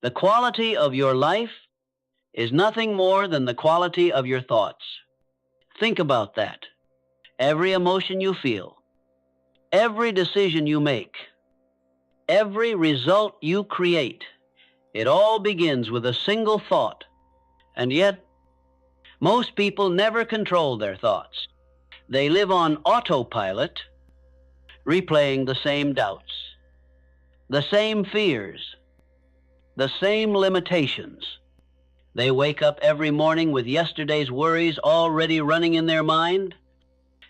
The quality of your life is nothing more than the quality of your thoughts. Think about that. Every emotion you feel, every decision you make, every result you create, it all begins with a single thought. And yet, most people never control their thoughts. They live on autopilot, replaying the same doubts, the same fears, the same limitations. They wake up every morning with yesterday's worries already running in their mind,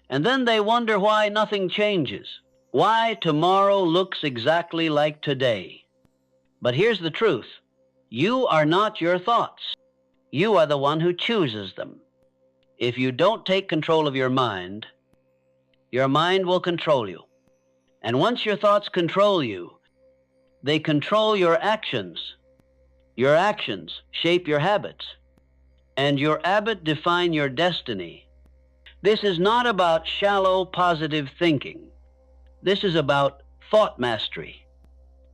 and then they wonder why nothing changes, why tomorrow looks exactly like today. But here's the truth. You are not your thoughts. You are the one who chooses them. If you don't take control of your mind will control you. And once your thoughts control you, they control your actions. Your actions shape your habits, and your habits define your destiny. This is not about shallow positive thinking. This is about thought mastery,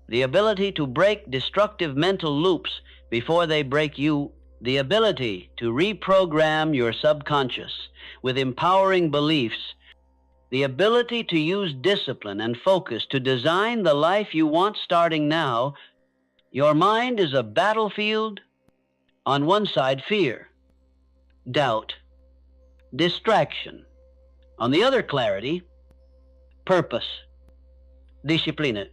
the ability to break destructive mental loops before they break you, the ability to reprogram your subconscious with empowering beliefs, the ability to use discipline and focus to design the life you want starting now. Your mind is a battlefield. On one side, fear, doubt, distraction. On the other, clarity, purpose, discipline.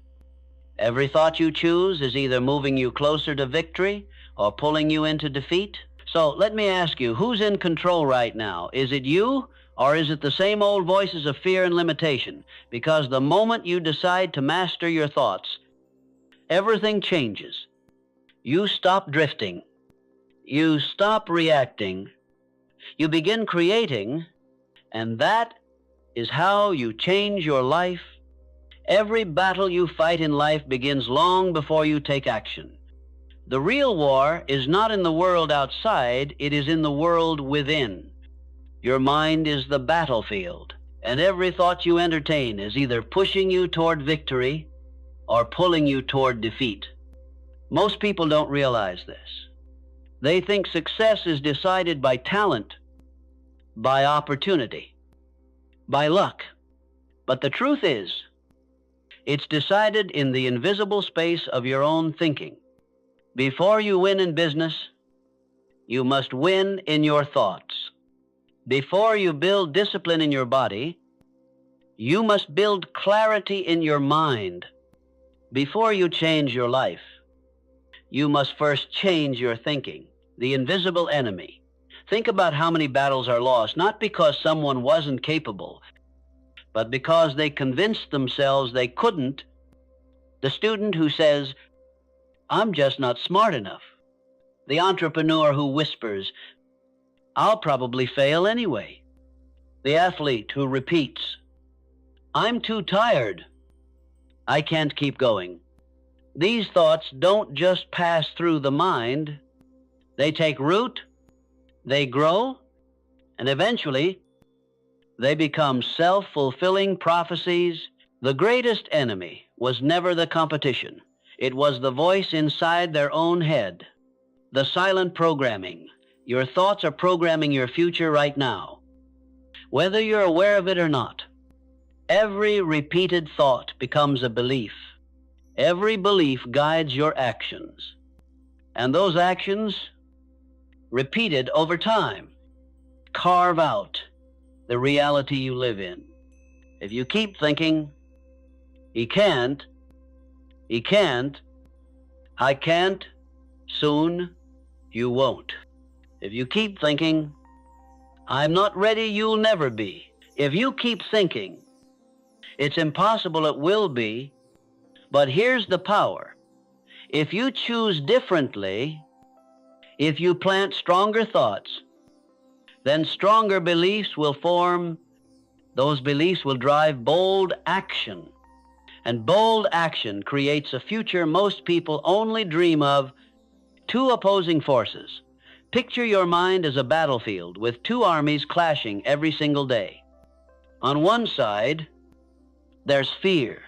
Every thought you choose is either moving you closer to victory or pulling you into defeat. So let me ask you, who's in control right now? Is it you, or is it the same old voices of fear and limitation? Because the moment you decide to master your thoughts, everything changes. You stop drifting. You stop reacting. You begin creating, and that is how you change your life. Every battle you fight in life begins long before you take action. The real war is not in the world outside, it is in the world within. Your mind is the battlefield, and every thought you entertain is either pushing you toward victory or pulling you toward defeat. Most people don't realize this. They think success is decided by talent, by opportunity, by luck. But the truth is, it's decided in the invisible space of your own thinking. Before you win in business, you must win in your thoughts. Before you build discipline in your body, you must build clarity in your mind. Before you change your life, you must first change your thinking, the invisible enemy. Think about how many battles are lost, not because someone wasn't capable, but because they convinced themselves they couldn't. The student who says, "I'm just not smart enough." The entrepreneur who whispers, "I'll probably fail anyway." The athlete who repeats, "I'm too tired. I can't keep going." These thoughts don't just pass through the mind. They take root, they grow, and eventually they become self-fulfilling prophecies. The greatest enemy was never the competition. It was the voice inside their own head, the silent programming. Your thoughts are programming your future right now, whether you're aware of it or not. Every repeated thought becomes a belief. Every belief guides your actions, and those actions, repeated over time, carve out the reality you live in. If you keep thinking, "He can't, I can't," soon you won't. If you keep thinking, "I'm not ready," you'll never be. If you keep thinking, "It's impossible," it will be. But here's the power. If you choose differently, if you plant stronger thoughts, then stronger beliefs will form. Those beliefs will drive bold action. And bold action creates a future most people only dream of. Two opposing forces. Picture your mind as a battlefield with two armies clashing every single day. On one side, there's fear,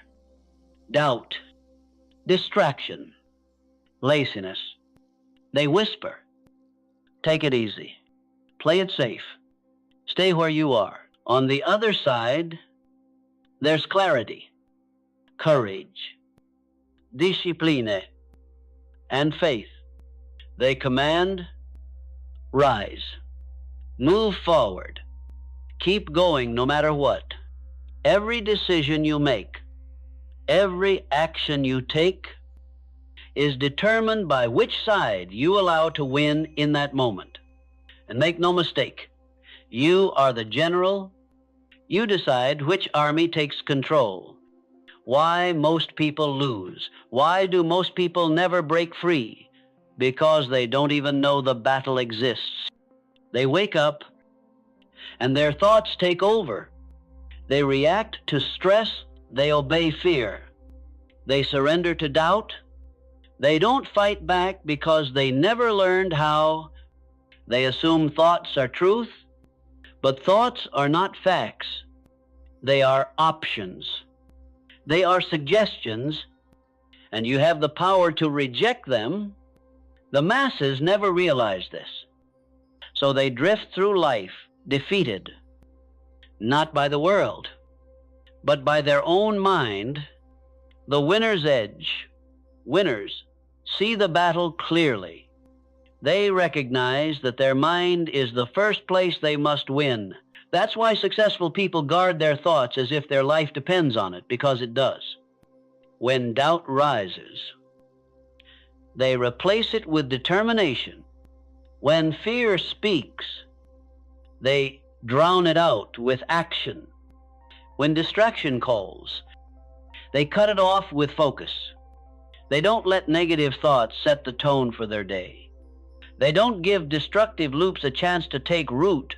doubt, distraction, laziness. They whisper, take it easy, play it safe, stay where you are. On the other side, there's clarity, courage, discipline, and faith. They command, rise, move forward, keep going no matter what. Every decision you make, every action you take is determined by which side you allow to win in that moment. And make no mistake, you are the general. You decide which army takes control. Why most people lose? Why do most people never break free? Because they don't even know the battle exists. They wake up and their thoughts take over. They react to stress. They obey fear. They surrender to doubt. They don't fight back because they never learned how. They assume thoughts are truth, but thoughts are not facts. They are options. They are suggestions, and you have the power to reject them. The masses never realize this. So they drift through life defeated, not by the world, but by their own mind. The winner's edge. Winners see the battle clearly. They recognize that their mind is the first place they must win. That's why successful people guard their thoughts as if their life depends on it, because it does. When doubt rises, they replace it with determination. When fear speaks, they drown it out with action. When distraction calls, they cut it off with focus. They don't let negative thoughts set the tone for their day. They don't give destructive loops a chance to take root.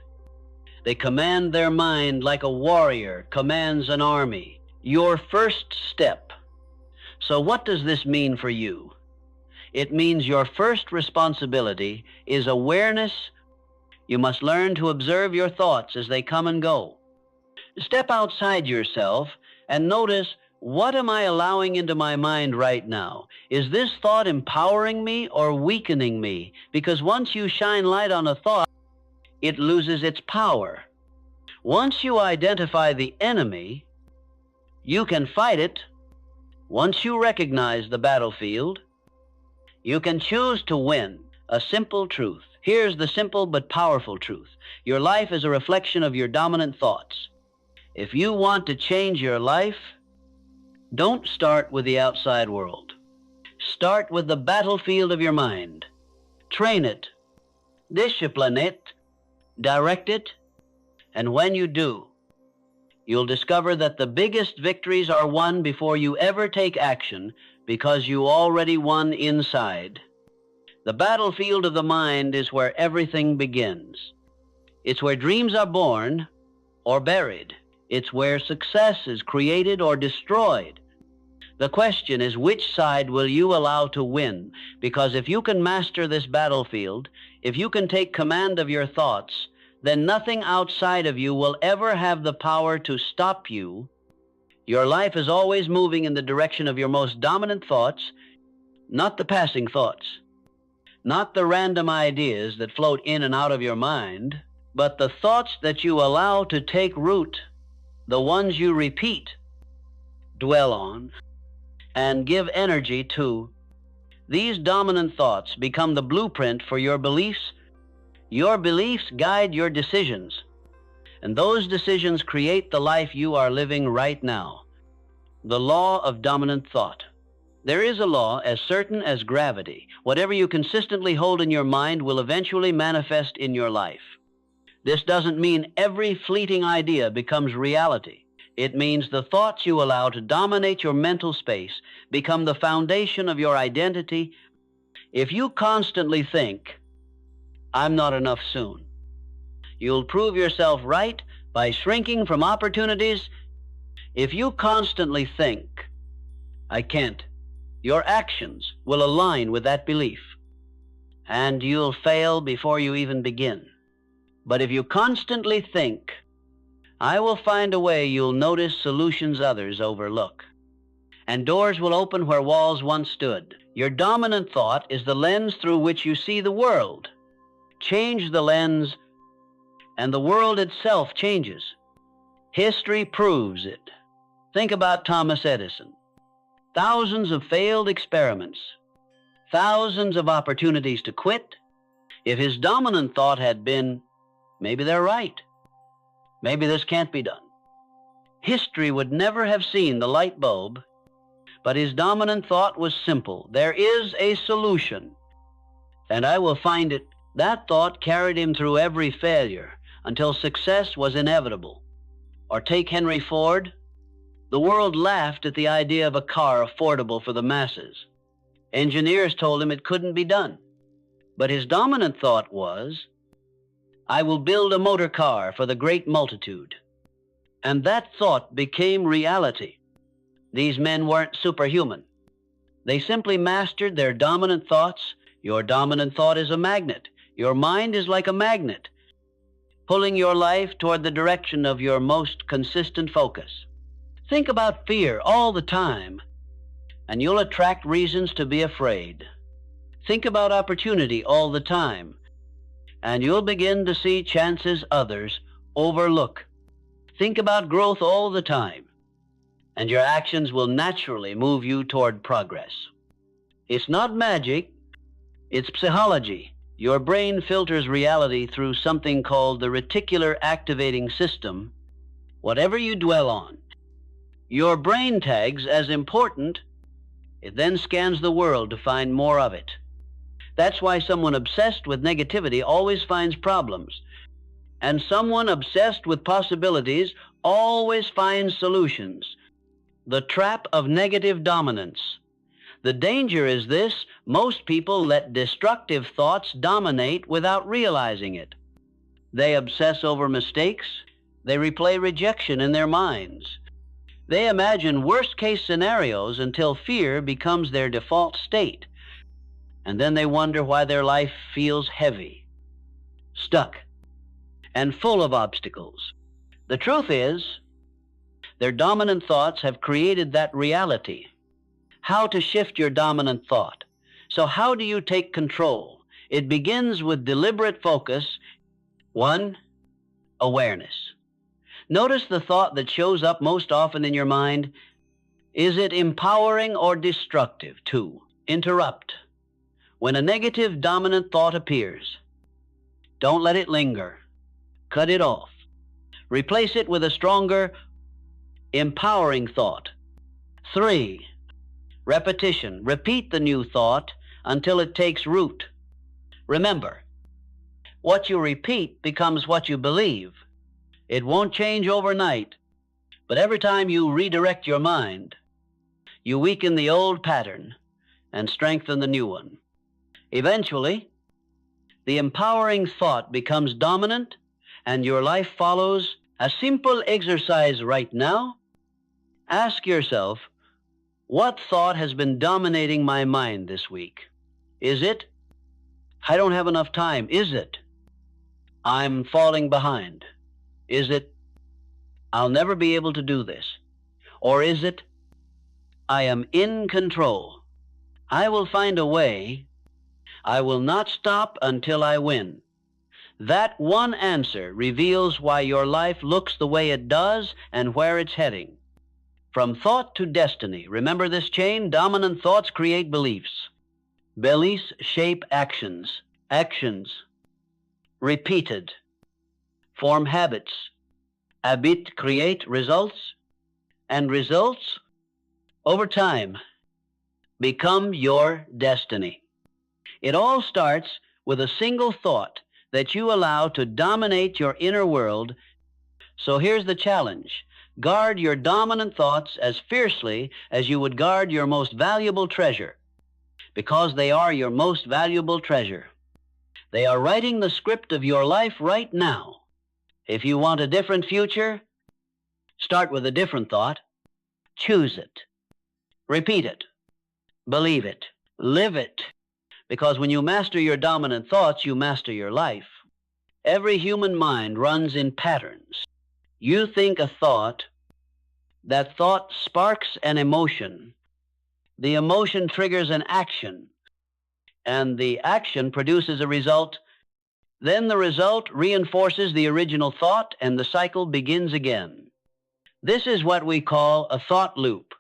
They command their mind like a warrior commands an army. Your first step. So what does this mean for you? It means your first responsibility is awareness. You must learn to observe your thoughts as they come and go. Step outside yourself and notice, what am I allowing into my mind right now? Is this thought empowering me or weakening me? Because once you shine light on a thought, it loses its power. Once you identify the enemy, you can fight it. Once you recognize the battlefield, you can choose to win. A simple truth. Here's the simple but powerful truth. Your life is a reflection of your dominant thoughts. If you want to change your life, don't start with the outside world. Start with the battlefield of your mind. Train it, discipline it, direct it, and when you do, you'll discover that the biggest victories are won before you ever take action, because you already won inside. The battlefield of the mind is where everything begins. It's where dreams are born or buried. It's where success is created or destroyed. The question is, which side will you allow to win? Because if you can master this battlefield, if you can take command of your thoughts, then nothing outside of you will ever have the power to stop you. Your life is always moving in the direction of your most dominant thoughts, not the passing thoughts, not the random ideas that float in and out of your mind, but the thoughts that you allow to take root, the ones you repeat, dwell on, and give energy to. These dominant thoughts become the blueprint for your beliefs. Your beliefs guide your decisions, and those decisions create the life you are living right now. The law of dominant thought. There is a law as certain as gravity. Whatever you consistently hold in your mind will eventually manifest in your life. This doesn't mean every fleeting idea becomes reality. It means the thoughts you allow to dominate your mental space become the foundation of your identity. If you constantly think, I'm not enough soon, you'll prove yourself right by shrinking from opportunities. If you constantly think, I can't, your actions will align with that belief, and you'll fail before you even begin. But if you constantly think, I will find a way, you'll notice solutions others overlook, and doors will open where walls once stood. Your dominant thought is the lens through which you see the world. Change the lens, and the world itself changes. History proves it. Think about Thomas Edison. Thousands of failed experiments, thousands of opportunities to quit. If his dominant thought had been, maybe they're right, maybe this can't be done, history would never have seen the light bulb. But his dominant thought was simple: there is a solution, and I will find it. That thought carried him through every failure until success was inevitable. Or take Henry Ford. The world laughed at the idea of a car affordable for the masses. Engineers told him it couldn't be done. But his dominant thought was, I will build a motor car for the great multitude. And that thought became reality. These men weren't superhuman. They simply mastered their dominant thoughts. Your dominant thought is a magnet. Your mind is like a magnet, pulling your life toward the direction of your most consistent focus. Think about fear all the time, and you'll attract reasons to be afraid. Think about opportunity all the time, and you'll begin to see chances others overlook. Think about growth all the time, and your actions will naturally move you toward progress. It's not magic, it's psychology. Your brain filters reality through something called the reticular activating system. Whatever you dwell on, your brain tags as important. It then scans the world to find more of it. That's why someone obsessed with negativity always finds problems, and someone obsessed with possibilities always finds solutions. The trap of negative dominance. The danger is this: most people let destructive thoughts dominate without realizing it. They obsess over mistakes. They replay rejection in their minds. They imagine worst-case scenarios until fear becomes their default state. And then they wonder why their life feels heavy, stuck, and full of obstacles. The truth is, their dominant thoughts have created that reality. How to shift your dominant thought. So how do you take control? It begins with deliberate focus. 1, awareness. Notice the thought that shows up most often in your mind. Is it empowering or destructive? 2, interrupt. When a negative dominant thought appears, don't let it linger. Cut it off. Replace it with a stronger, empowering thought. 3, repetition. Repeat the new thought until it takes root. Remember, what you repeat becomes what you believe. It won't change overnight, but every time you redirect your mind, you weaken the old pattern and strengthen the new one. Eventually, the empowering thought becomes dominant and your life follows. A simple exercise right now. Ask yourself, what thought has been dominating my mind this week? Is it, I don't have enough time? Is it, I'm falling behind? Is it, I'll never be able to do this? Or is it, I am in control? I will find a way. I will not stop until I win. That one answer reveals why your life looks the way it does and where it's heading. From thought to destiny. Remember this chain? Dominant thoughts create beliefs. Beliefs shape actions. Actions, repeated, form habits. Habits create results, and results, over time, become your destiny. It all starts with a single thought that you allow to dominate your inner world. So here's the challenge. Guard your dominant thoughts as fiercely as you would guard your most valuable treasure, because they are your most valuable treasure. They are writing the script of your life right now. If you want a different future, start with a different thought. Choose it. Repeat it. Believe it. Live it. Because when you master your dominant thoughts, you master your life. Every human mind runs in patterns. You think a thought, that thought sparks an emotion, The emotion triggers an action, and the action produces a result. Then the result reinforces the original thought, and the cycle begins again. This is what we call a thought loop.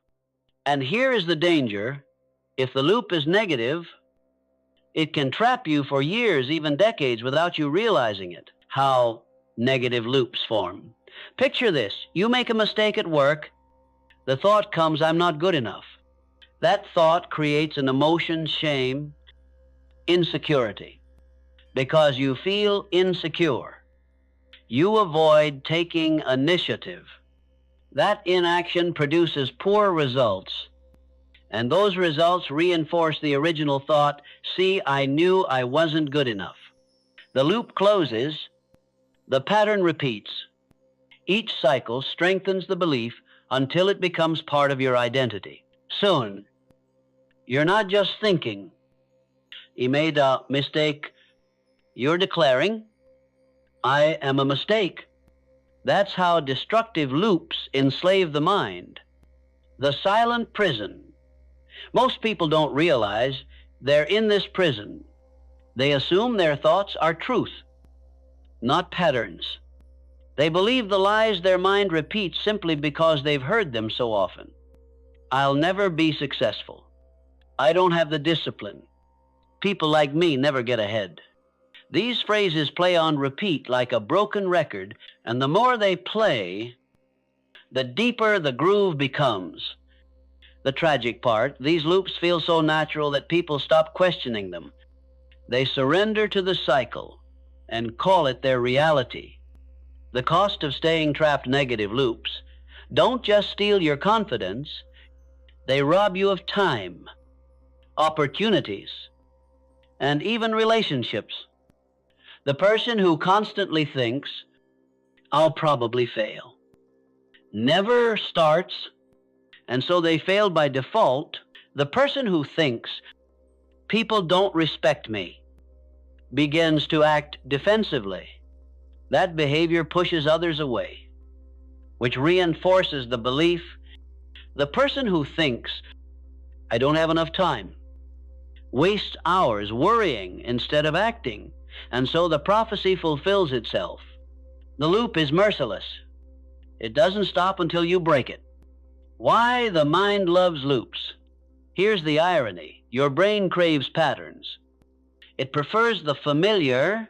And here is the danger. If the loop is negative, it can trap you for years, even decades, without you realizing it. How negative loops form. Picture this. You make a mistake at work. The thought comes, I'm not good enough. That thought creates an emotion, shame, insecurity. Because you feel insecure, you avoid taking initiative. That inaction produces poor results, and those results reinforce the original thought, see, I knew I wasn't good enough. The loop closes, the pattern repeats. Each cycle strengthens the belief until it becomes part of your identity. Soon, you're not just thinking, you made a mistake, you're declaring, I am a mistake. That's how destructive loops enslave the mind. The silent prison. Most people don't realize they're in this prison. They assume their thoughts are truth, not patterns. They believe the lies their mind repeats simply because they've heard them so often. I'll never be successful. I don't have the discipline. People like me never get ahead. These phrases play on repeat like a broken record, and the more they play, the deeper the groove becomes. The tragic part, these loops feel so natural that people stop questioning them. They surrender to the cycle and call it their reality. The cost of staying trapped negative loops don't just steal your confidence, they rob you of time, opportunities, and even relationships. The person who constantly thinks, I'll probably fail, never starts, and so they fail by default. The person who thinks, people don't respect me, begins to act defensively. That behavior pushes others away, which reinforces the belief. The person who thinks, I don't have enough time, wastes hours worrying instead of acting, and so the prophecy fulfills itself. The loop is merciless. It doesn't stop until you break it. Why the mind loves loops? Here's the irony. Your brain craves patterns. It prefers the familiar,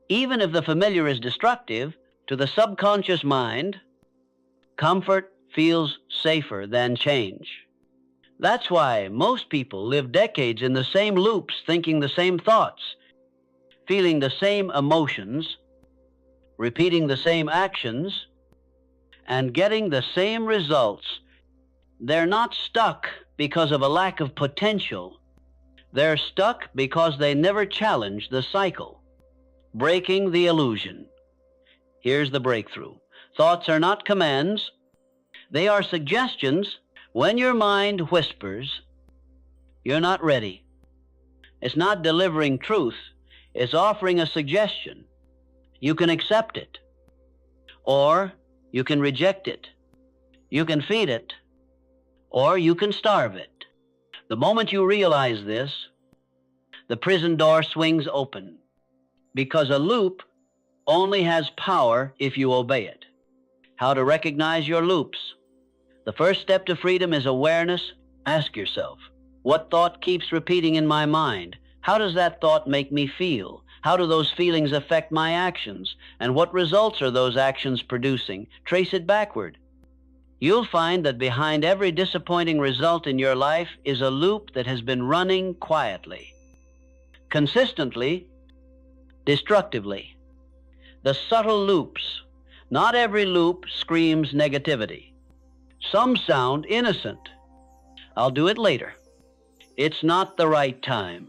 even if the familiar is destructive. To the subconscious mind, comfort feels safer than change. That's why most people live decades in the same loops, thinking the same thoughts, feeling the same emotions, repeating the same actions, and getting the same results. They're not stuck because of a lack of potential. They're stuck because they never challenge the cycle. Breaking the illusion. Here's the breakthrough. Thoughts are not commands. They are suggestions. When your mind whispers, you're not ready. It's not delivering truth. It's offering a suggestion. You can accept it, or you can reject it. You can feed it, or you can starve it. The moment you realize this, the prison door swings open, because a loop only has power if you obey it. How to recognize your loops? The first step to freedom is awareness. Ask yourself, what thought keeps repeating in my mind? How does that thought make me feel? How do those feelings affect my actions? And what results are those actions producing? Trace it backward. You'll find that behind every disappointing result in your life is a loop that has been running quietly, consistently, destructively. The subtle loops. Not every loop screams negativity. Some sound innocent. I'll do it later. It's not the right time.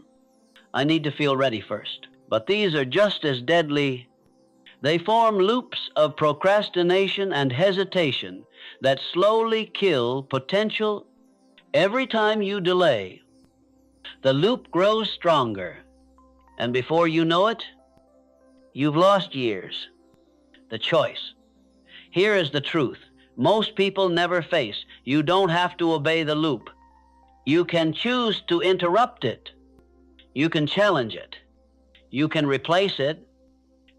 I need to feel ready first. But these are just as deadly. They form loops of procrastination and hesitation that slowly kill potential. Every time you delay, the loop grows stronger, and before you know it, you've lost years. The choice. Here is the truth. Most people never face. You don't have to obey the loop. You can choose to interrupt it. You can challenge it. You can replace it.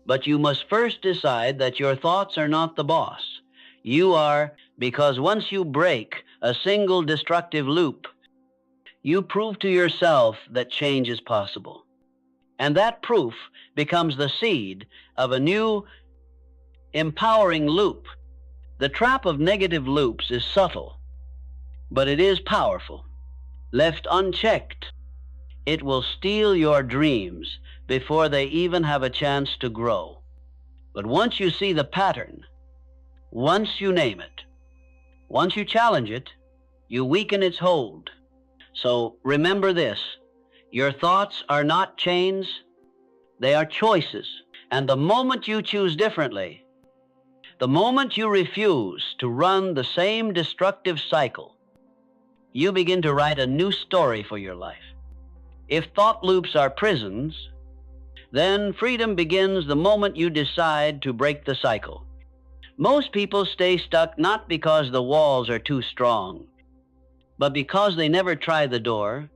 But you must first decide that your thoughts are not the boss. You are, because once you break a single destructive loop, you prove to yourself that change is possible. And that proof becomes the seed of a new, empowering loop. The trap of negative loops is subtle, but it is powerful. Left unchecked, it will steal your dreams before they even have a chance to grow. But once you see the pattern, once you name it, once you challenge it, you weaken its hold. So remember this, your thoughts are not chains, they are choices. And the moment you choose differently, the moment you refuse to run the same destructive cycle, you begin to write a new story for your life. If thought loops are prisons, then freedom begins the moment you decide to break the cycle. Most people stay stuck not because the walls are too strong, but because they never try the door,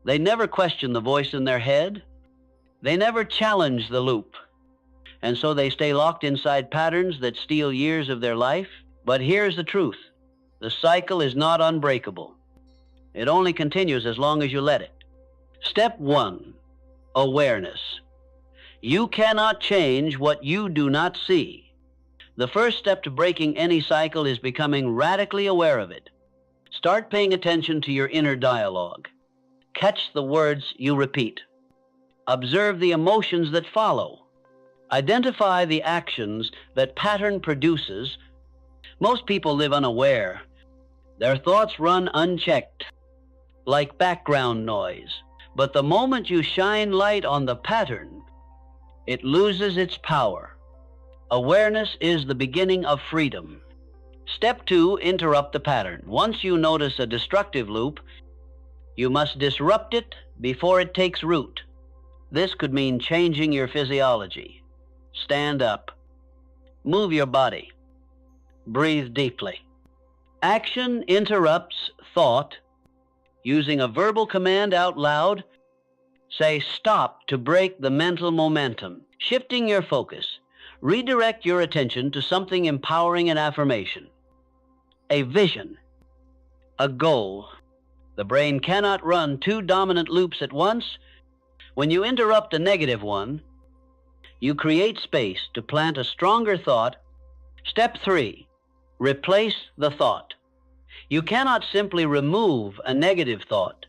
they never question the voice in their head, they never challenge the loop, and so they stay locked inside patterns that steal years of their life. But here's the truth, the cycle is not unbreakable. It only continues as long as you let it. Step 1, awareness. You cannot change what you do not see. The first step to breaking any cycle is becoming radically aware of it. Start paying attention to your inner dialogue. Catch the words you repeat. Observe the emotions that follow. Identify the actions that pattern produces. Most people live unaware. Their thoughts run unchecked, like background noise. But the moment you shine light on the pattern, it loses its power. Awareness is the beginning of freedom. Step 2, interrupt the pattern. Once you notice a destructive loop, you must disrupt it before it takes root. This could mean changing your physiology. Stand up. Move your body. Breathe deeply. Action interrupts thought. Using a verbal command out loud, say stop to break the mental momentum. Shifting your focus, redirect your attention to something empowering and affirmation. A vision, a goal. The brain cannot run 2 dominant loops at once. When you interrupt a negative one, you create space to plant a stronger thought. Step 3, replace the thought. You cannot simply remove a negative thought.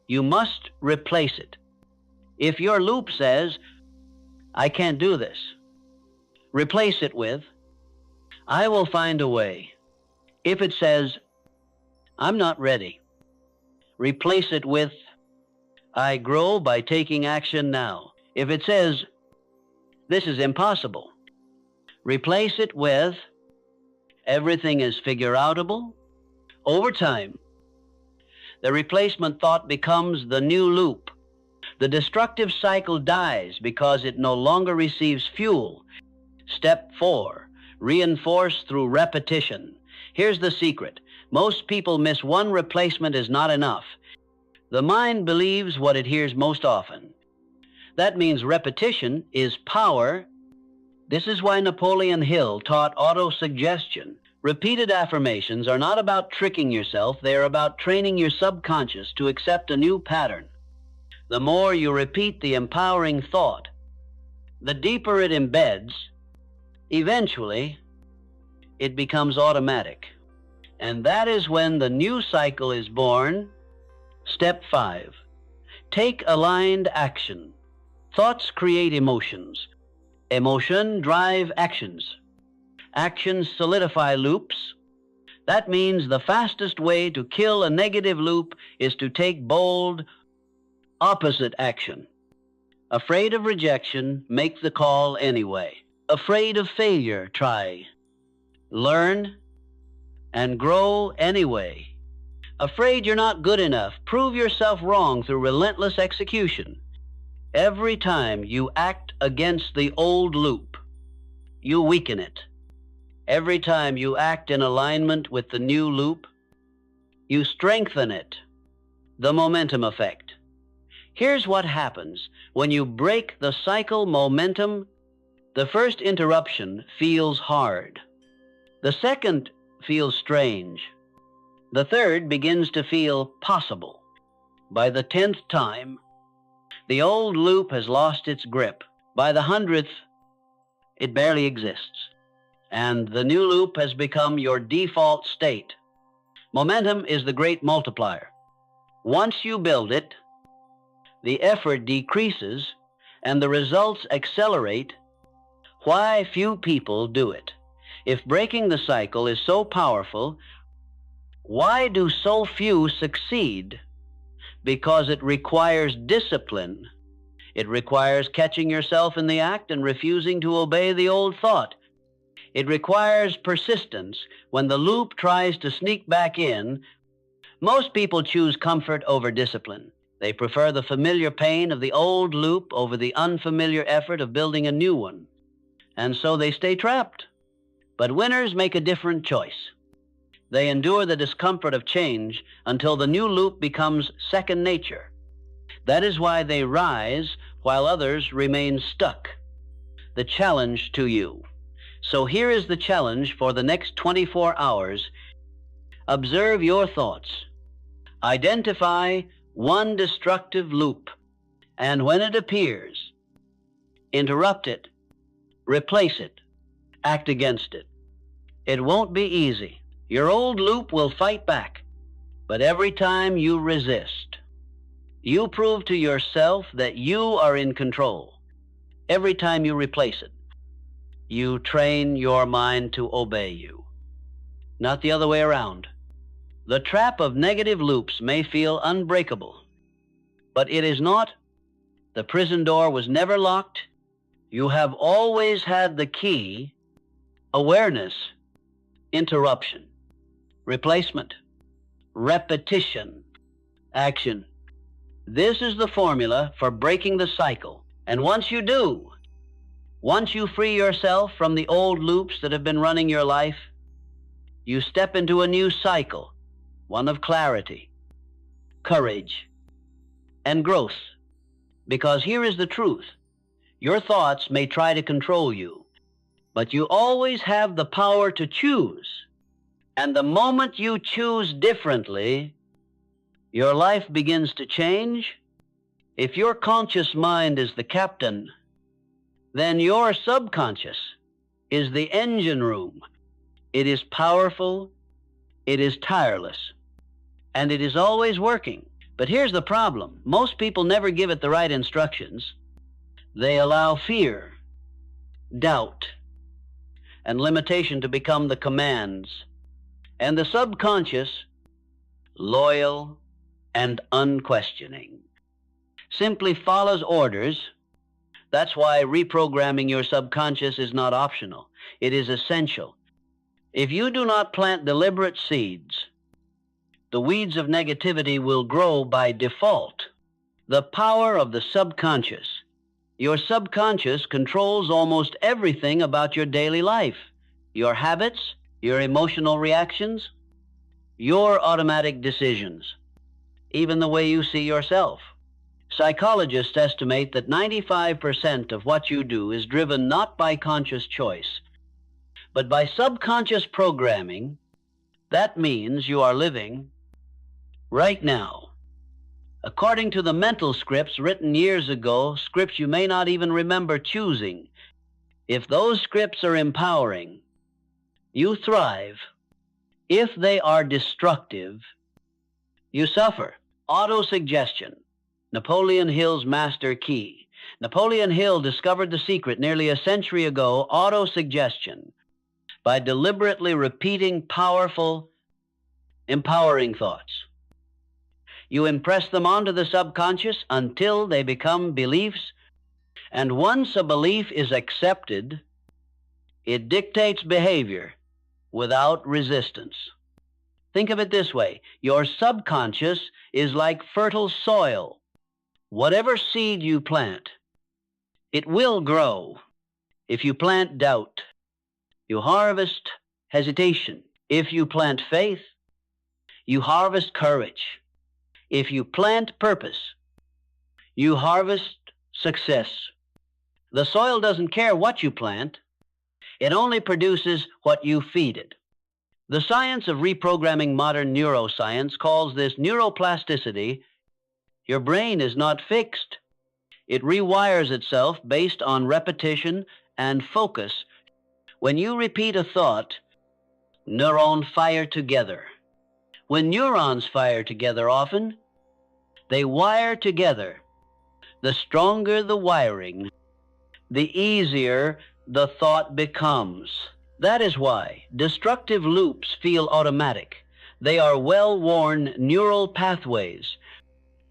You must replace it. If your loop says, I can't do this, replace it with, I will find a way. If it says, I'm not ready, replace it with, I grow by taking action now. If it says, this is impossible, replace it with, everything is figure-outable. Over time, the replacement thought becomes the new loop. The destructive cycle dies because it no longer receives fuel. Step 4, reinforce through repetition. Here's the secret. Most people miss one replacement is not enough. The mind believes what it hears most often. That means repetition is power. This is why Napoleon Hill taught autosuggestion. Repeated affirmations are not about tricking yourself, they are about training your subconscious to accept a new pattern. The more you repeat the empowering thought, the deeper it embeds, eventually it becomes automatic. And that is when the new cycle is born. Step 5, take aligned action. Thoughts create emotions. Emotion drive actions. Actions solidify loops. That means the fastest way to kill a negative loop is to take bold, opposite action. Afraid of rejection, make the call anyway. Afraid of failure, try. Learn and grow anyway. Afraid you're not good enough, prove yourself wrong through relentless execution. Every time you act against the old loop, you weaken it. Every time you act in alignment with the new loop, you strengthen it. the momentum effect. Here's what happens when you break the cycle momentum. The first interruption feels hard. The second feels strange. The third begins to feel possible. By the 10th time, the old loop has lost its grip. By the 100th, it barely exists. And the new loop has become your default state. Momentum is the great multiplier. Once you build it, the effort decreases and the results accelerate. Why few people do it? If breaking the cycle is so powerful, why do so few succeed? Because it requires discipline. It requires catching yourself in the act and refusing to obey the old thought. It requires persistence when the loop tries to sneak back in. Most people choose comfort over discipline. They prefer the familiar pain of the old loop over the unfamiliar effort of building a new one. And so they stay trapped. But winners make a different choice. They endure the discomfort of change until the new loop becomes second nature. That is why they rise while others remain stuck. The challenge to you. So here is the challenge for the next 24 hours. Observe your thoughts. Identify one destructive loop, and when it appears, interrupt it, replace it, act against it. It won't be easy. Your old loop will fight back, but every time you resist, you prove to yourself that you are in control. Every time you replace it, you train your mind to obey you, not the other way around. The trap of negative loops may feel unbreakable, but it is not. The prison door was never locked. You have always had the key: awareness, interruption, replacement, repetition, action. This is the formula for breaking the cycle. And once you do, once you free yourself from the old loops that have been running your life, you step into a new cycle, one of clarity, courage, and growth. Because here is the truth. Your thoughts may try to control you, but you always have the power to choose. And the moment you choose differently, your life begins to change. If your conscious mind is the captain, then your subconscious is the engine room. It is powerful, it is tireless, and it is always working. But here's the problem. Most people never give it the right instructions. They allow fear, doubt, and limitation to become the commands. And the subconscious, loyal and unquestioning, simply follows orders. That's why reprogramming your subconscious is not optional. It is essential. If you do not plant deliberate seeds, the weeds of negativity will grow by default. The power of the subconscious. Your subconscious controls almost everything about your daily life. Your habits, your emotional reactions, your automatic decisions, even the way you see yourself. Psychologists estimate that 95% of what you do is driven not by conscious choice, but by subconscious programming. That means you are living right now according to the mental scripts written years ago, scripts you may not even remember choosing. If those scripts are empowering, you thrive. If they are destructive, you suffer. Autosuggestion, Napoleon Hill's master key. Napoleon Hill discovered the secret nearly a century ago, autosuggestion, by deliberately repeating powerful, empowering thoughts. You impress them onto the subconscious until they become beliefs, and once a belief is accepted, it dictates behavior without resistance. Think of it this way. Your subconscious is like fertile soil. Whatever seed you plant, it will grow. If you plant doubt, you harvest hesitation. If you plant faith, you harvest courage. If you plant purpose, you harvest success. The soil doesn't care what you plant. It only produces what you feed it. The science of reprogramming modern neuroscience calls this neuroplasticity. Your brain is not fixed. It rewires itself based on repetition and focus. When you repeat a thought, neurons fire together. When neurons fire together often, they wire together. The stronger the wiring, the easier the thought becomes. That is why destructive loops feel automatic. They are well-worn neural pathways.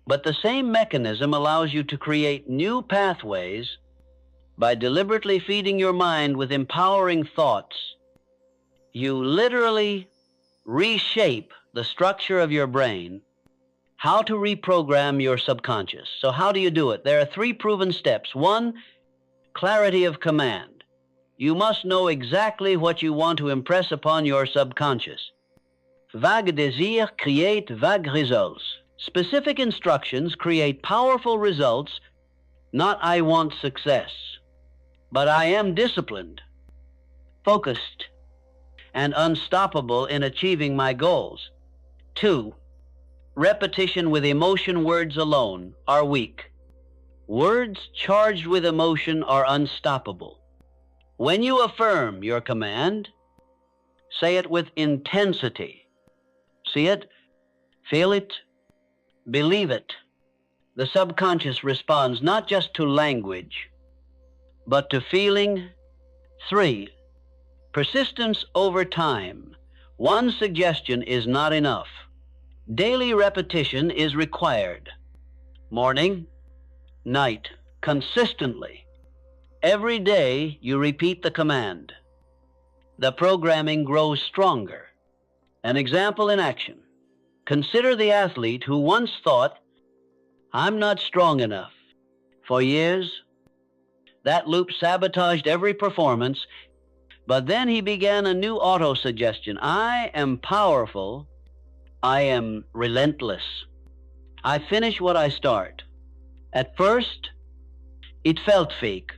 But the same mechanism allows you to create new pathways by deliberately feeding your mind with empowering thoughts. You literally reshape the structure of your brain. How to reprogram your subconscious. So how do you do it? There are 3 proven steps. 1, clarity of command. You must know exactly what you want to impress upon your subconscious. Vague désir create vague results. Specific instructions create powerful results, not I want success, but I am disciplined, focused, and unstoppable in achieving my goals. 2, repetition with emotion. Words alone are weak. Words charged with emotion are unstoppable. When you affirm your command, say it with intensity. See it, feel it, believe it. The subconscious responds not just to language, but to feeling. 3, persistence over time. One suggestion is not enough. Daily repetition is required. Morning, night, consistently. Every day you repeat the command. The programming grows stronger. An example in action. Consider the athlete who once thought, I'm not strong enough. For years, that loop sabotaged every performance, but then he began a new auto-suggestion. I am powerful. I am relentless. I finish what I start. At first, it felt fake,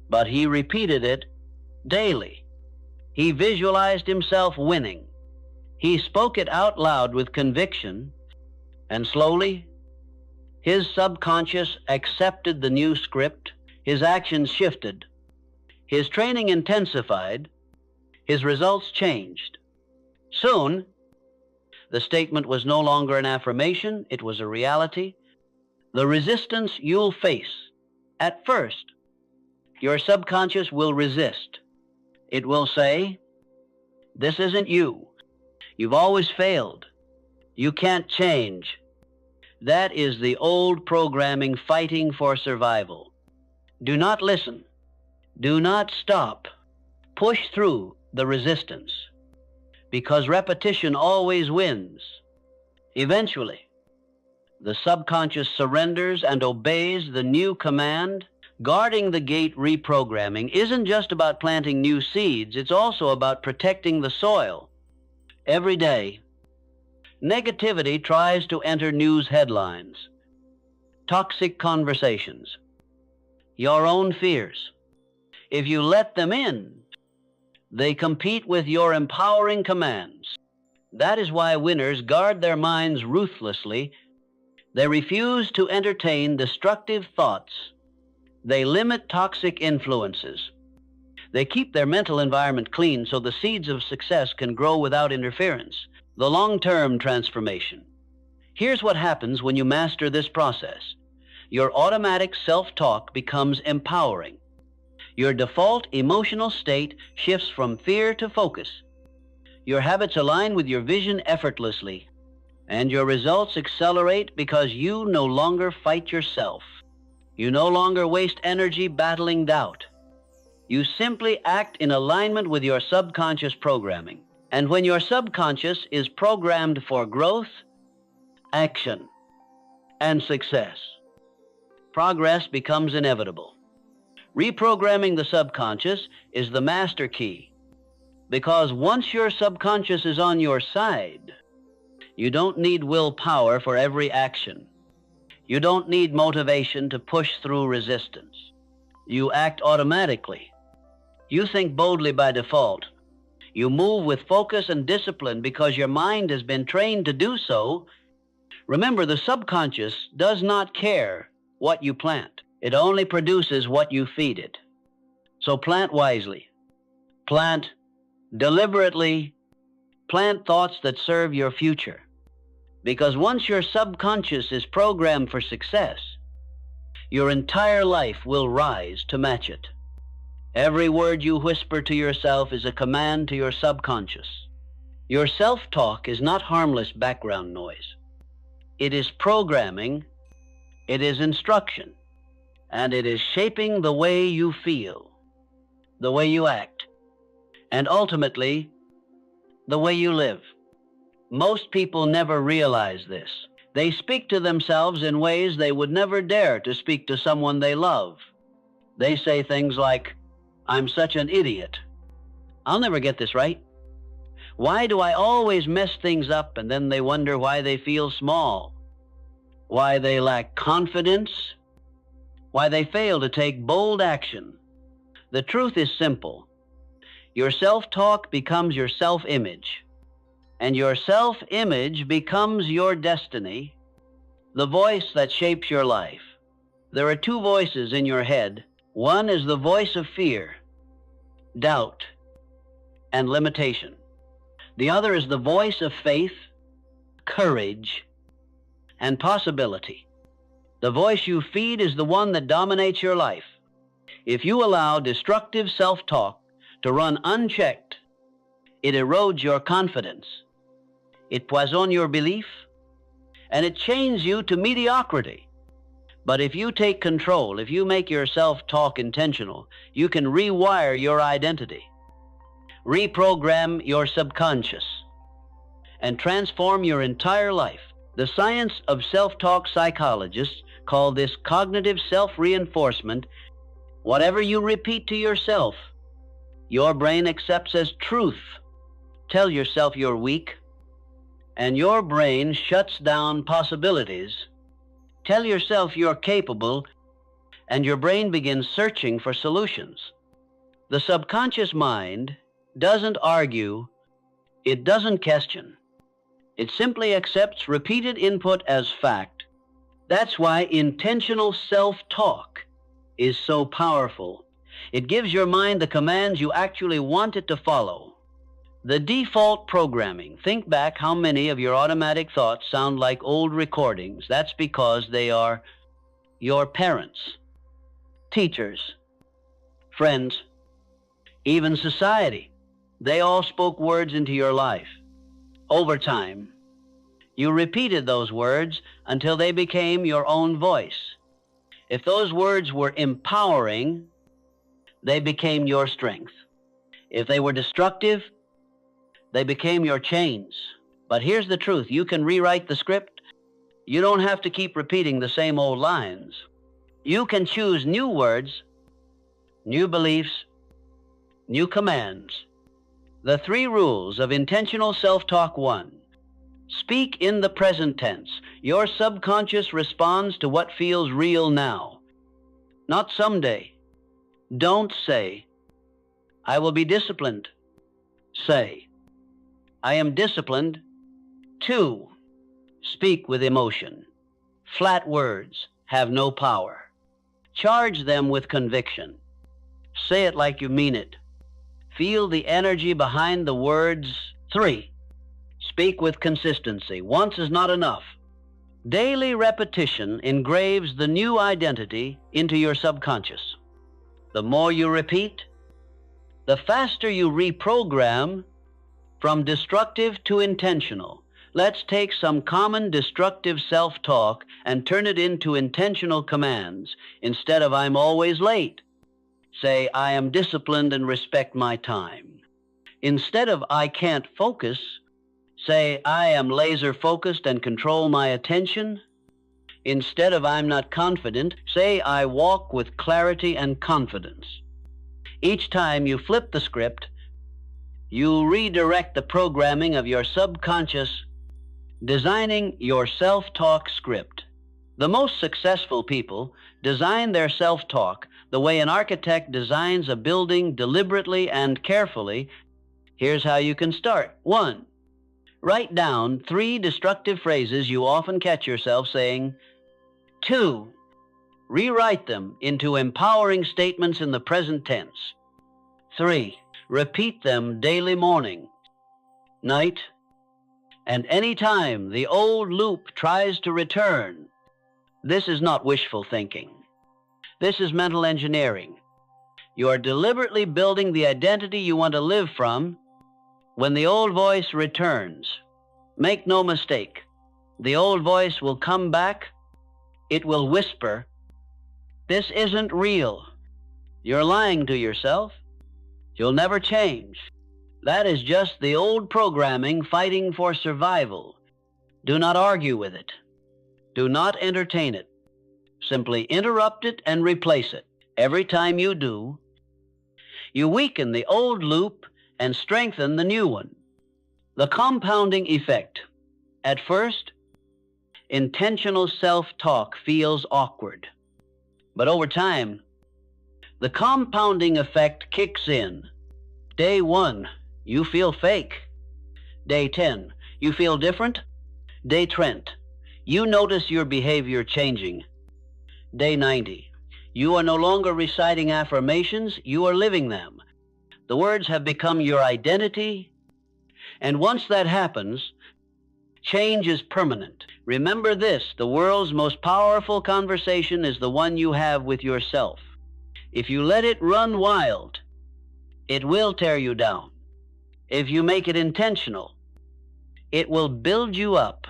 but he repeated it daily. He visualized himself winning. He spoke it out loud with conviction, and slowly, his subconscious accepted the new script. His actions shifted. His training intensified. His results changed. Soon, the statement was no longer an affirmation, it was a reality. The resistance you'll face. At first, your subconscious will resist. It will say, this isn't you. You've always failed. You can't change. That is the old programming fighting for survival. Do not listen. Do not stop. Push through the resistance, because repetition always wins. Eventually, the subconscious surrenders and obeys the new command. Guarding the gate reprogramming isn't just about planting new seeds, it's also about protecting the soil. Every day, negativity tries to enter news headlines, toxic conversations, your own fears. If you let them in, they compete with your empowering commands. That is why winners guard their minds ruthlessly. They refuse to entertain destructive thoughts. They limit toxic influences. They keep their mental environment clean so the seeds of success can grow without interference. The long-term transformation. Here's what happens when you master this process. Your automatic self-talk becomes empowering. Your default emotional state shifts from fear to focus. Your habits align with your vision effortlessly, and your results accelerate because you no longer fight yourself. You no longer waste energy battling doubt. You simply act in alignment with your subconscious programming. And when your subconscious is programmed for growth, action, and success, progress becomes inevitable. Reprogramming the subconscious is the master key, because once your subconscious is on your side, You don't need willpower for every action. You don't need motivation to push through resistance. You act automatically. You think boldly by default. You move with focus and discipline because your mind has been trained to do so. Remember, the subconscious does not care what you plant. It only produces what you feed it. So plant wisely. Plant deliberately. Plant thoughts that serve your future. Because once your subconscious is programmed for success, your entire life will rise to match it. Every word you whisper to yourself is a command to your subconscious. Your self-talk is not harmless background noise. It is programming, it is instruction, and it is shaping the way you feel, the way you act, and ultimately, the way you live. Most people never realize this. They speak to themselves in ways they would never dare to speak to someone they love. They say things like, "I'm such an idiot. I'll never get this right. Why do I always mess things up?" And then they wonder why they feel small, why they lack confidence, why they fail to take bold action. The truth is simple. Your self-talk becomes your self-image, and your self-image becomes your destiny, the voice that shapes your life. There are two voices in your head. One is the voice of fear, doubt, and limitation. The other is the voice of faith, courage, and possibility. The voice you feed is the one that dominates your life. If you allow destructive self-talk to run unchecked, it erodes your confidence, it poisons your belief, and it chains you to mediocrity. But if you take control, if you make your self-talk intentional, you can rewire your identity, reprogram your subconscious, and transform your entire life. The science of self-talk psychologists call this cognitive self-reinforcement. Whatever you repeat to yourself, your brain accepts as truth. Tell yourself you're weak, and your brain shuts down possibilities. Tell yourself you're capable, and your brain begins searching for solutions. The subconscious mind doesn't argue, it doesn't question. It simply accepts repeated input as fact. That's why intentional self-talk is so powerful. It gives your mind the commands you actually want it to follow. The default programming. Think back how many of your automatic thoughts sound like old recordings. That's because they are your parents, teachers, friends, even society. They all spoke words into your life. Over time, you repeated those words until they became your own voice. If those words were empowering, they became your strength. If they were destructive, they became your chains. But here's the truth. You can rewrite the script. You don't have to keep repeating the same old lines. You can choose new words, new beliefs, new commands. The 3 rules of intentional self-talk. 1. Speak in the present tense. Your subconscious responds to what feels real now, not someday. Don't say, "I will be disciplined." Say, "I am disciplined." 2. Speak with emotion. Flat words have no power. Charge them with conviction. Say it like you mean it. Feel the energy behind the words. 3. Speak with consistency. Once is not enough. Daily repetition engraves the new identity into your subconscious. The more you repeat, the faster you reprogram from destructive to intentional. Let's take some common destructive self-talk and turn it into intentional commands. Instead of "I'm always late," say, "I am disciplined and respect my time." Instead of "I can't focus," say, "I am laser focused and control my attention." Instead of "I'm not confident," say, "I walk with clarity and confidence." Each time you flip the script, you redirect the programming of your subconscious Designing your self-talk script. The most successful people design their self-talk the way an architect designs a building deliberately and carefully. Here's how you can start. 1. Write down 3 destructive phrases you often catch yourself saying. 2. Rewrite them into empowering statements in the present tense. 3. Repeat them daily, morning, night, and any time the old loop tries to return. This is not wishful thinking. This is mental engineering. You are deliberately building the identity you want to live from when the old voice returns. Make no mistake, the old voice will come back. It will whisper, "This isn't real. You're lying to yourself. You'll never change." That is just the old programming fighting for survival. Do not argue with it. Do not entertain it. Simply interrupt it and replace it. Every time you do, you weaken the old loop and strengthen the new one. The compounding effect. At first, intentional self-talk feels awkward. But over time, the compounding effect kicks in. Day 1, you feel fake. Day 10, you feel different. Day 20, you notice your behavior changing. Day 90, you are no longer reciting affirmations, you are living them. The words have become your identity, and once that happens, change is permanent. Remember this, the world's most powerful conversation is the one you have with yourself. If you let it run wild, it will tear you down. If you make it intentional, it will build you up.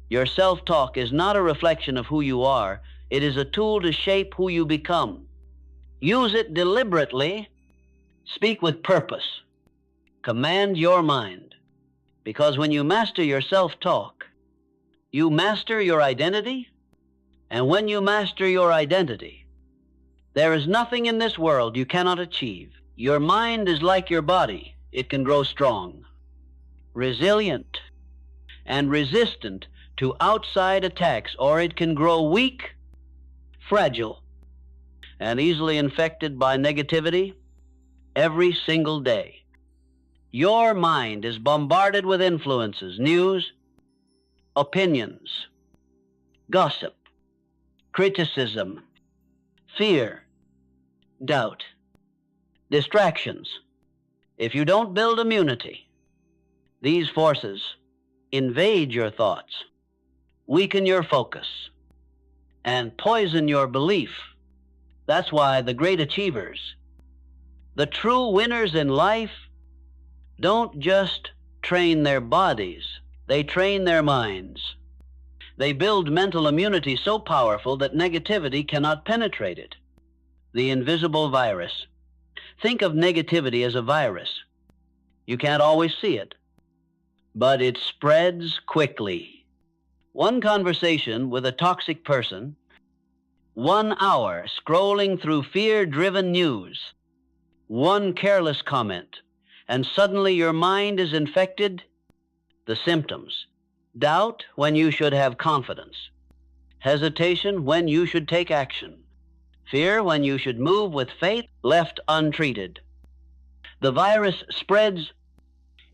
Your self-talk is not a reflection of who you are. It is a tool to shape who you become. Use it deliberately. Speak with purpose. Command your mind. Because when you master your self-talk, you master your identity. And when you master your identity, there is nothing in this world you cannot achieve. Your mind is like your body. It can grow strong, resilient, and resistant to outside attacks, or it can grow weak, fragile, and easily infected by negativity every single day. Your mind is bombarded with influences, news, opinions, gossip, criticism, fear, doubt, distractions. If you don't build immunity, these forces invade your thoughts, weaken your focus, and poison your belief. That's why the great achievers, the true winners in life, don't just train their bodies, they train their minds. They build mental immunity so powerful that negativity cannot penetrate it. The invisible virus. Think of negativity as a virus. You can't always see it, but it spreads quickly. One conversation with a toxic person, 1 hour scrolling through fear-driven news, one careless comment, and suddenly your mind is infected. The symptoms: doubt when you should have confidence, hesitation when you should take action, fear when you should move with faith, left untreated. The virus spreads.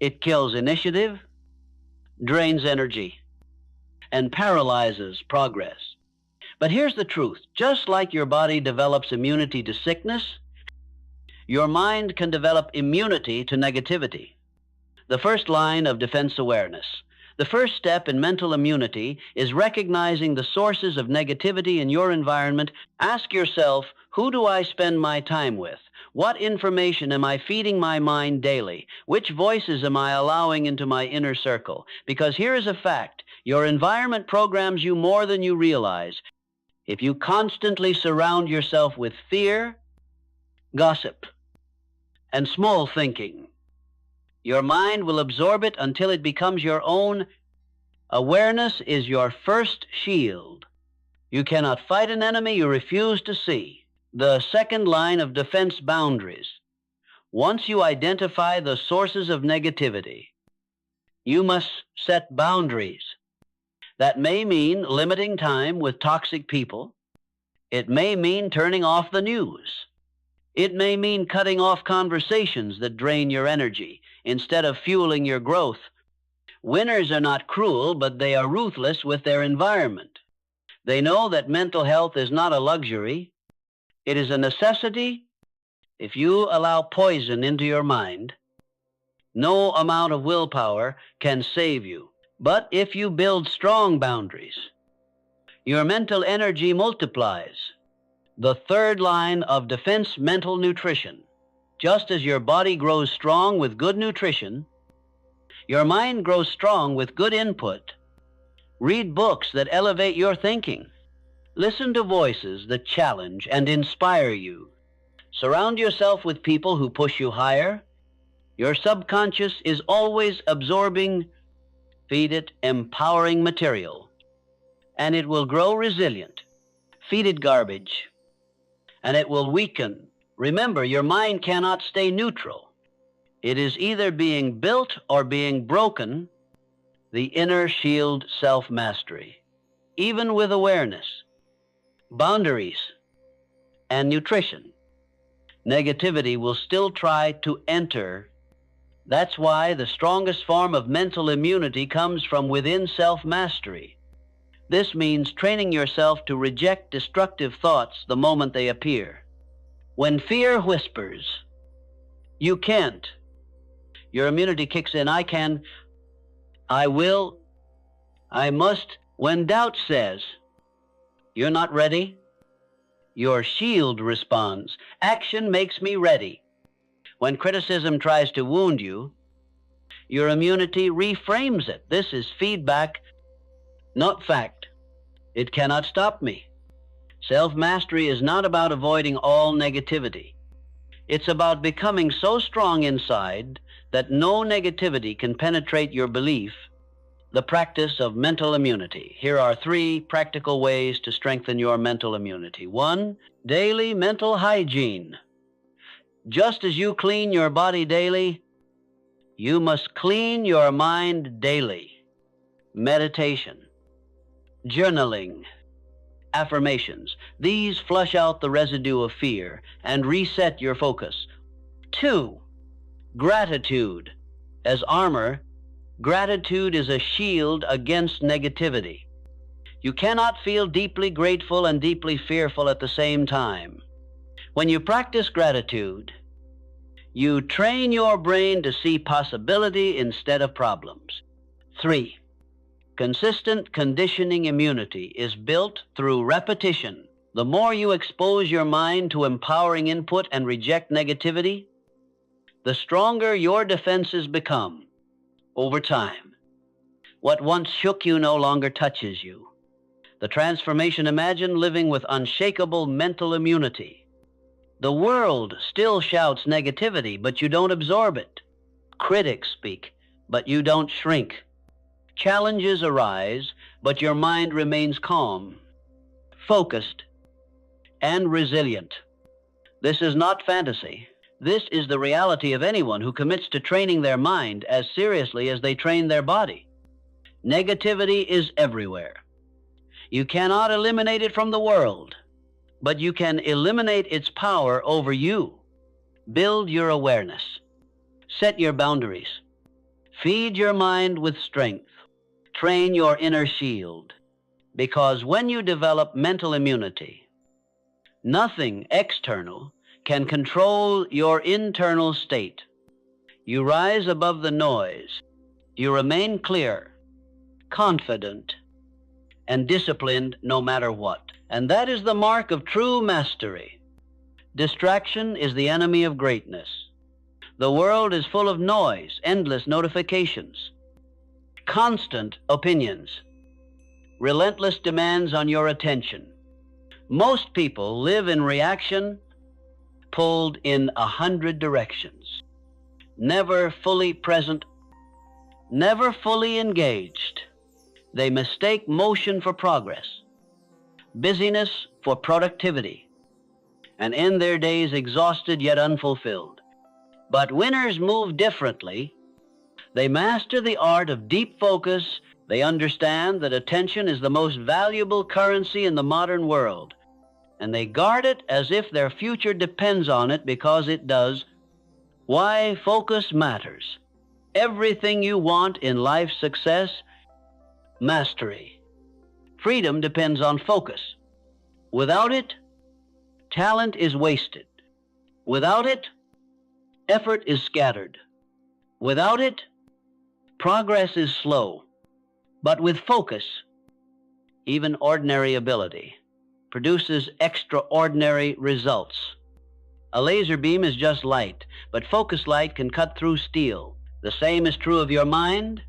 It kills initiative, drains energy, and paralyzes progress. But here's the truth. Just like your body develops immunity to sickness, your mind can develop immunity to negativity. The first line of defense awareness. The first step in mental immunity is recognizing the sources of negativity in your environment. Ask yourself, who do I spend my time with? What information am I feeding my mind daily? Which voices am I allowing into my inner circle? Because here is a fact. Your environment programs you more than you realize. If you constantly surround yourself with fear, gossip, and small thinking, your mind will absorb it until it becomes your own. Awareness is your first shield. You cannot fight an enemy you refuse to see. The second line of defense: boundaries. Once you identify the sources of negativity, you must set boundaries. That may mean limiting time with toxic people. It may mean turning off the news. It may mean cutting off conversations that drain your energy instead of fueling your growth. Winners are not cruel, but they are ruthless with their environment. They know that mental health is not a luxury. It is a necessity. If you allow poison into your mind, no amount of willpower can save you. But if you build strong boundaries, your mental energy multiplies. The third line of defense: mental nutrition. Just as your body grows strong with good nutrition, your mind grows strong with good input. Read books that elevate your thinking. Listen to voices that challenge and inspire you. Surround yourself with people who push you higher. Your subconscious is always absorbing, feed it empowering material, and it will grow resilient. Feed it garbage, and it will weaken. Remember, your mind cannot stay neutral. It is either being built or being broken. The inner shield: self-mastery. Even with awareness, boundaries, and nutrition, negativity will still try to enter. That's why the strongest form of mental immunity comes from within: self-mastery. This means training yourself to reject destructive thoughts the moment they appear. When fear whispers, "You can't," your immunity kicks in. "I can," "I will," "I must." When doubt says, "You're not ready," your shield responds, "Action makes me ready." When criticism tries to wound you, your immunity reframes it. "This is feedback, not fact. It cannot stop me." Self-mastery is not about avoiding all negativity. It's about becoming so strong inside that no negativity can penetrate your belief. The practice of mental immunity. Here are 3 practical ways to strengthen your mental immunity. 1, daily mental hygiene. Just as you clean your body daily, you must clean your mind daily. Meditation, journaling, affirmations. These flush out the residue of fear and reset your focus. 2, gratitude. As armor, gratitude is a shield against negativity. You cannot feel deeply grateful and deeply fearful at the same time. When you practice gratitude, you train your brain to see possibility instead of problems. 3, consistent conditioning immunity is built through repetition. The more you expose your mind to empowering input and reject negativity, the stronger your defenses become. Over time, what once shook you no longer touches you. The transformation: imagine living with unshakable mental immunity. The world still shouts negativity, but you don't absorb it. Critics speak, but you don't shrink. Challenges arise, but your mind remains calm, focused, and resilient. This is not fantasy. This is the reality of anyone who commits to training their mind as seriously as they train their body. Negativity is everywhere. You cannot eliminate it from the world, but you can eliminate its power over you. Build your awareness. Set your boundaries. Feed your mind with strength. Train your inner shield. Because when you develop mental immunity, nothing external can control your internal state. You rise above the noise. You remain clear, confident, and disciplined no matter what. And that is the mark of true mastery. Distraction is the enemy of greatness. The world is full of noise, endless notifications, constant opinions, relentless demands on your attention. Most people live in reaction, pulled in 100 directions, never fully present, never fully engaged. They mistake motion for progress, busyness for productivity, and end their days exhausted yet unfulfilled. But winners move differently. They master the art of deep focus, They understand that attention is the most valuable currency in the modern world, and they guard it as if their future depends on it, because it does. Why focus matters. Everything you want in life's success, mastery, freedom depends on focus. Without it, talent is wasted. Without it, effort is scattered. Without it, progress is slow. But with focus, even ordinary ability produces extraordinary results. A laser beam is just light, but focused light can cut through steel. The same is true of your mind.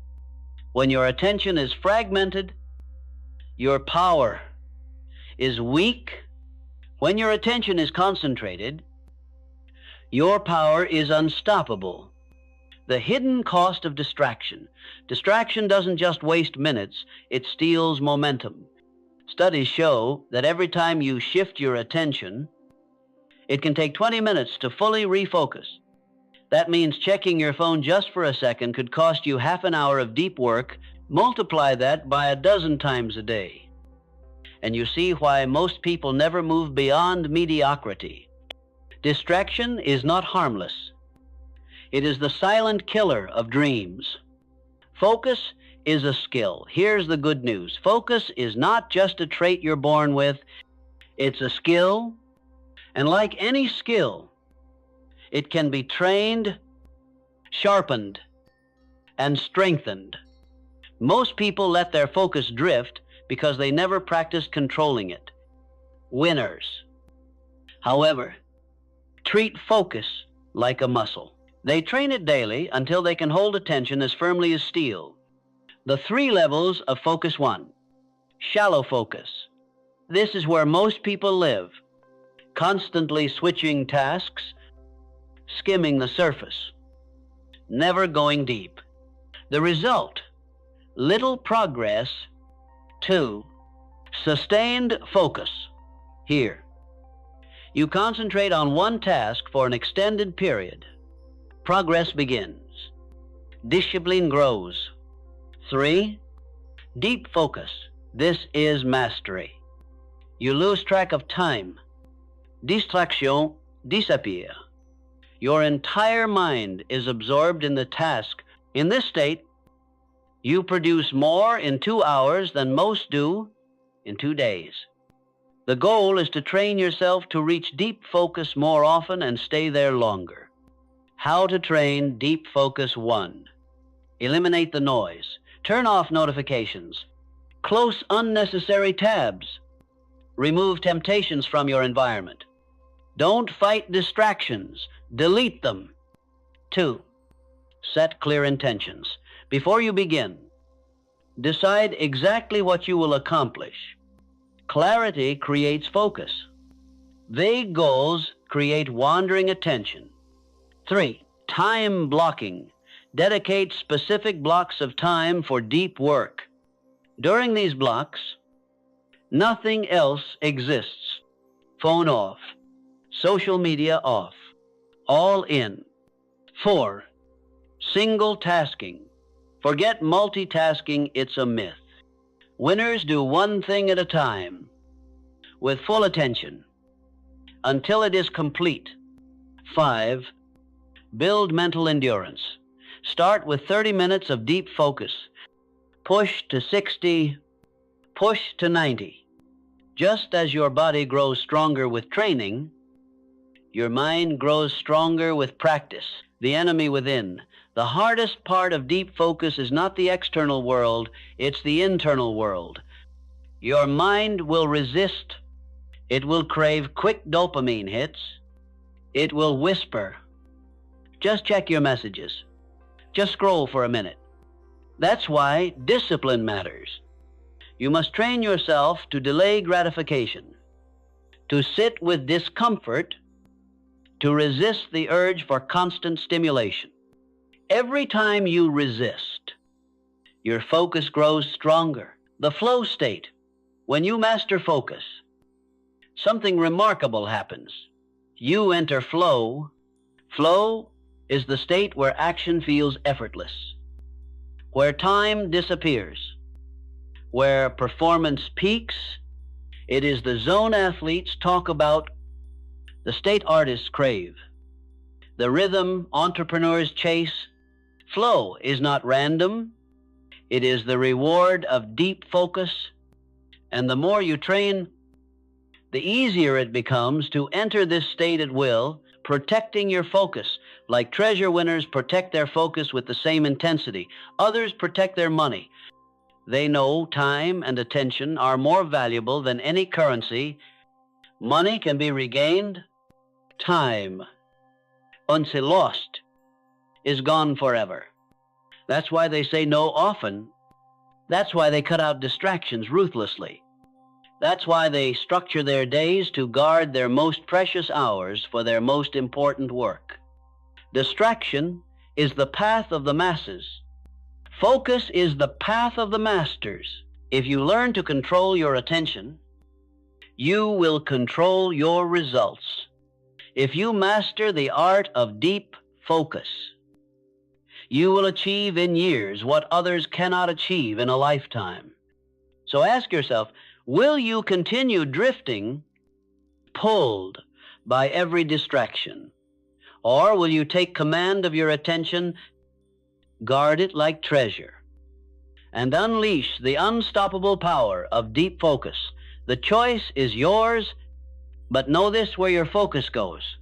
When your attention is fragmented, your power is weak. When your attention is concentrated, your power is unstoppable. The hidden cost of distraction. Distraction doesn't just waste minutes, it steals momentum. Studies show that every time you shift your attention, it can take 20 minutes to fully refocus. That means checking your phone just for a second could cost you half an hour of deep work. Multiply that by a dozen times a day, and you see why most people never move beyond mediocrity. Distraction is not harmless. It is the silent killer of dreams. Focus is a skill. Here's the good news. Focus is not just a trait you're born with. It's a skill, and like any skill, it can be trained, sharpened, and strengthened. Most people let their focus drift because they never practiced controlling it. Winners, however, treat focus like a muscle. They train it daily until they can hold attention as firmly as steel. The 3 levels of focus. 1, shallow focus. This is where most people live, constantly switching tasks, skimming the surface, never going deep. The result, little progress. 2, sustained focus. Here, you concentrate on one task for an extended period. Progress begins. Discipline grows. 3, deep focus. This is mastery. You lose track of time. Distraction disappear. Your entire mind is absorbed in the task. In this state, you produce more in 2 hours than most do in 2 days. The goal is to train yourself to reach deep focus more often and stay there longer. How to train deep focus. 1, eliminate the noise. Turn off notifications. Close unnecessary tabs. Remove temptations from your environment. Don't fight distractions. Delete them. 2, set clear intentions. Before you begin, decide exactly what you will accomplish. Clarity creates focus. Vague goals create wandering attention. 3, time blocking. Dedicate specific blocks of time for deep work. During these blocks, nothing else exists. Phone off. Social media off. All in. 4, single tasking. Forget multitasking, it's a myth. Winners do one thing at a time, with full attention, until it is complete. 5, build mental endurance. Start with 30 minutes of deep focus. Push to 60, push to 90. Just as your body grows stronger with training, your mind grows stronger with practice. The enemy within. The hardest part of deep focus is not the external world, it's the internal world. Your mind will resist. It will crave quick dopamine hits. It will whisper. Just check your messages. Just scroll for a minute. That's why discipline matters. You must train yourself to delay gratification, to sit with discomfort, to resist the urge for constant stimulation. Every time you resist, your focus grows stronger. The flow state. When you master focus, something remarkable happens. You enter flow. Flow is the state where action feels effortless, where time disappears. where performance peaks. It is the zone athletes talk about, the state artists crave, the rhythm entrepreneurs chase. Flow is not random. It is the reward of deep focus. And the more you train, the easier it becomes to enter this state at will, protecting your focus. Like treasure winners protect their focus with the same intensity. Others protect their money. They know time and attention are more valuable than any currency. Money can be regained. Time, once lost, is gone forever. That's why they say no often. That's why they cut out distractions ruthlessly. That's why they structure their days to guard their most precious hours for their most important work. Distraction is the path of the masses. Focus is the path of the masters. If you learn to control your attention, you will control your results. If you master the art of deep focus, you will achieve in years what others cannot achieve in a lifetime. So ask yourself, will you continue drifting, pulled by every distraction? Or will you take command of your attention, guard it like treasure, and unleash the unstoppable power of deep focus? The choice is yours, but know this where your focus goes.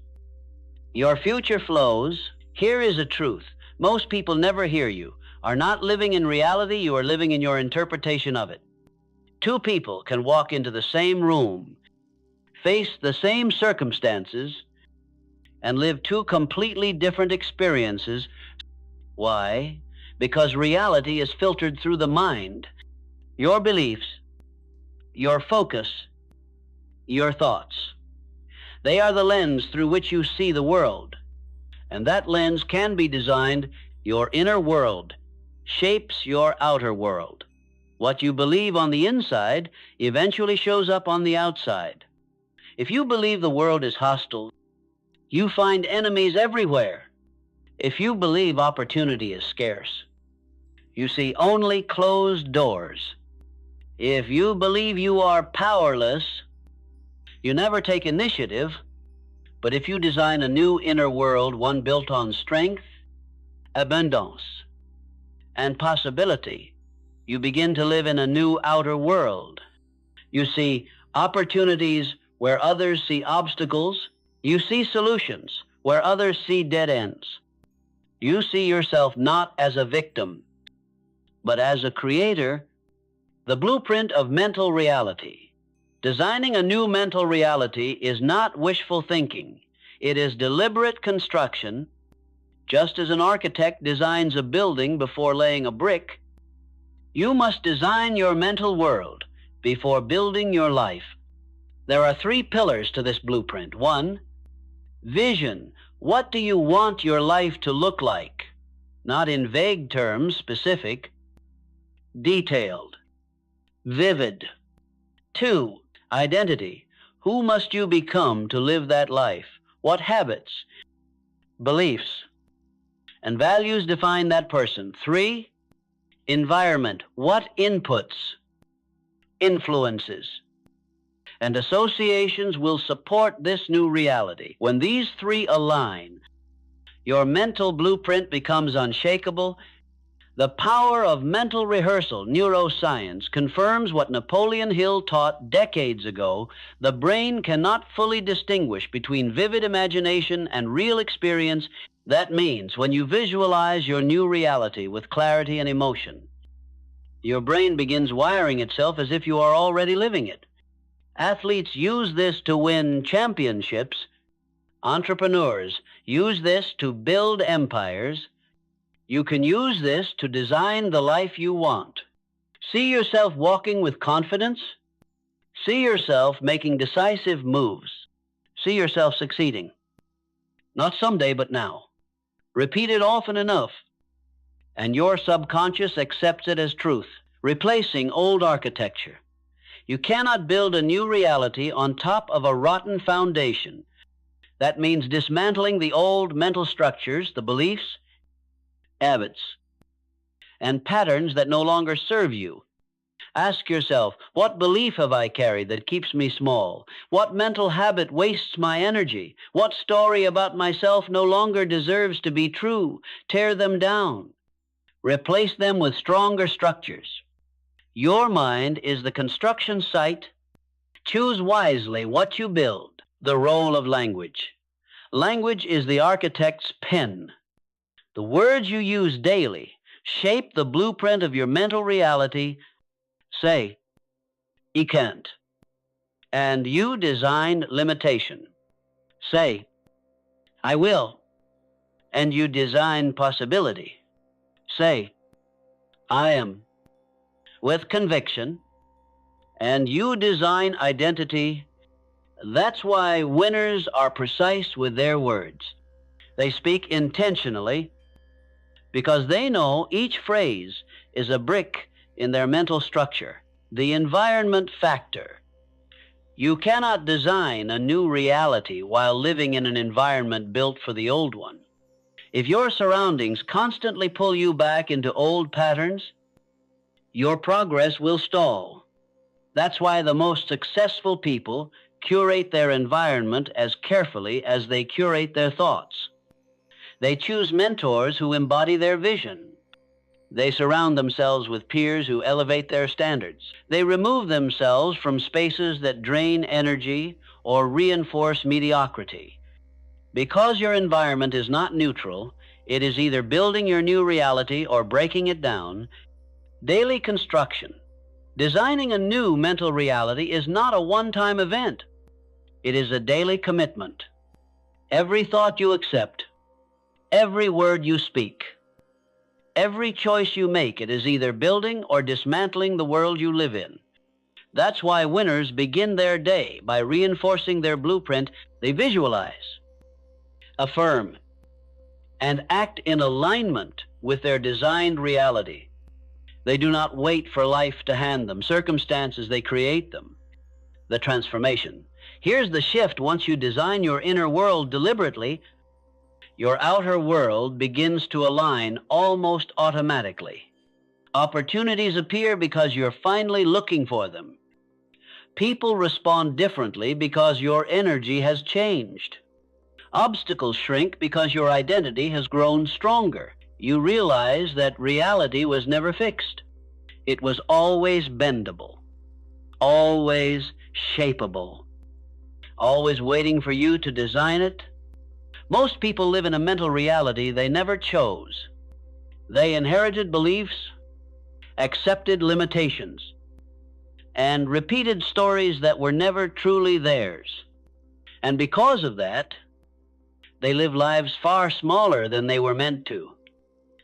Your future flows. Here is a truth. Most people never hear you, are not living in reality. You are living in your interpretation of it. Two people can walk into the same room, face the same circumstances, and live two completely different experiences. Why? Because reality is filtered through the mind. Your beliefs, your focus, your thoughts. They are the lens through which you see the world. And that lens can be designed. Your inner world shapes your outer world. What you believe on the inside eventually shows up on the outside. If you believe the world is hostile, you find enemies everywhere. If you believe opportunity is scarce, you see only closed doors. If you believe you are powerless, you never take initiative. But if you design a new inner world, one built on strength, abundance, and possibility, you begin to live in a new outer world. You see opportunities where others see obstacles. You see solutions where others see dead ends. You see yourself not as a victim, but as a creator. The blueprint of mental reality. Designing a new mental reality is not wishful thinking. It is deliberate construction. Just as an architect designs a building before laying a brick, you must design your mental world before building your life. There are three pillars to this blueprint. 1, vision. What do you want your life to look like? Not in vague terms, specific, detailed, vivid. 2, identity. Who must you become to live that life? What habits, beliefs, and values define that person? 3, environment. What inputs, influences, and associations will support this new reality? When these three align, your mental blueprint becomes unshakable. The power of mental rehearsal, neuroscience, confirms what Napoleon Hill taught decades ago. The brain cannot fully distinguish between vivid imagination and real experience. That means when you visualize your new reality with clarity and emotion, your brain begins wiring itself as if you are already living it. Athletes use this to win championships. Entrepreneurs use this to build empires. You can use this to design the life you want. See yourself walking with confidence. See yourself making decisive moves. See yourself succeeding. Not someday, but now. Repeat it often enough, and your subconscious accepts it as truth, replacing old architecture. You cannot build a new reality on top of a rotten foundation. That means dismantling the old mental structures, the beliefs, habits, and patterns that no longer serve you. Ask yourself, what belief have I carried that keeps me small? What mental habit wastes my energy? What story about myself no longer deserves to be true? Tear them down. Replace them with stronger structures. Your mind is the construction site. Choose wisely what you build. The role of language. Language is the architect's pen. The words you use daily shape the blueprint of your mental reality. Say, "I can't," and you design limitation. Say, "I will," and you design possibility. Say, "I am," with conviction, and you design identity. That's why winners are precise with their words. They speak intentionally because they know each phrase is a brick in their mental structure. The environment factor. You cannot design a new reality while living in an environment built for the old one. If your surroundings constantly pull you back into old patterns, your progress will stall. That's why the most successful people curate their environment as carefully as they curate their thoughts. They choose mentors who embody their vision. They surround themselves with peers who elevate their standards. They remove themselves from spaces that drain energy or reinforce mediocrity. Because your environment is not neutral, it is either building your new reality or breaking it down. Daily construction. Designing a new mental reality is not a one-time event. It is a daily commitment. Every thought you accept, every word you speak, every choice you make, it is either building or dismantling the world you live in. That's why winners begin their day by reinforcing their blueprint. They visualize, affirm, and act in alignment with their designed reality. They do not wait for life to hand them circumstances, they create them. The transformation. Here's the shift. Once you design your inner world deliberately, your outer world begins to align almost automatically. Opportunities appear because you're finally looking for them. People respond differently because your energy has changed. Obstacles shrink because your identity has grown stronger. You realize that reality was never fixed. It was always bendable, always shapeable, always waiting for you to design it. Most people live in a mental reality they never chose. They inherited beliefs, accepted limitations, and repeated stories that were never truly theirs. And because of that, they live lives far smaller than they were meant to.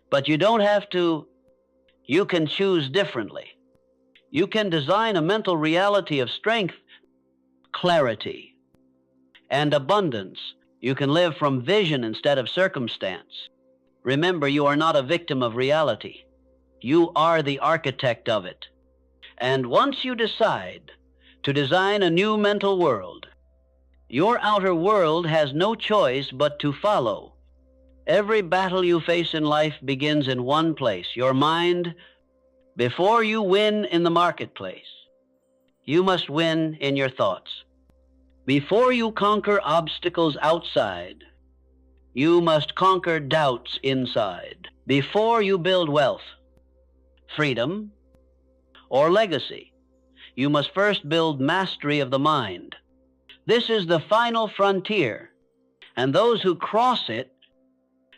But you don't have to. You can choose differently. You can design a mental reality of strength, clarity, and abundance. You can live from vision instead of circumstance. Remember, you are not a victim of reality. You are the architect of it. And once you decide to design a new mental world, your outer world has no choice but to follow. Every battle you face in life begins in one place, your mind. Before you win in the marketplace, you must win in your thoughts. Before you conquer obstacles outside, you must conquer doubts inside. Before you build wealth, freedom, or legacy, you must first build mastery of the mind. This is the final frontier, and those who cross it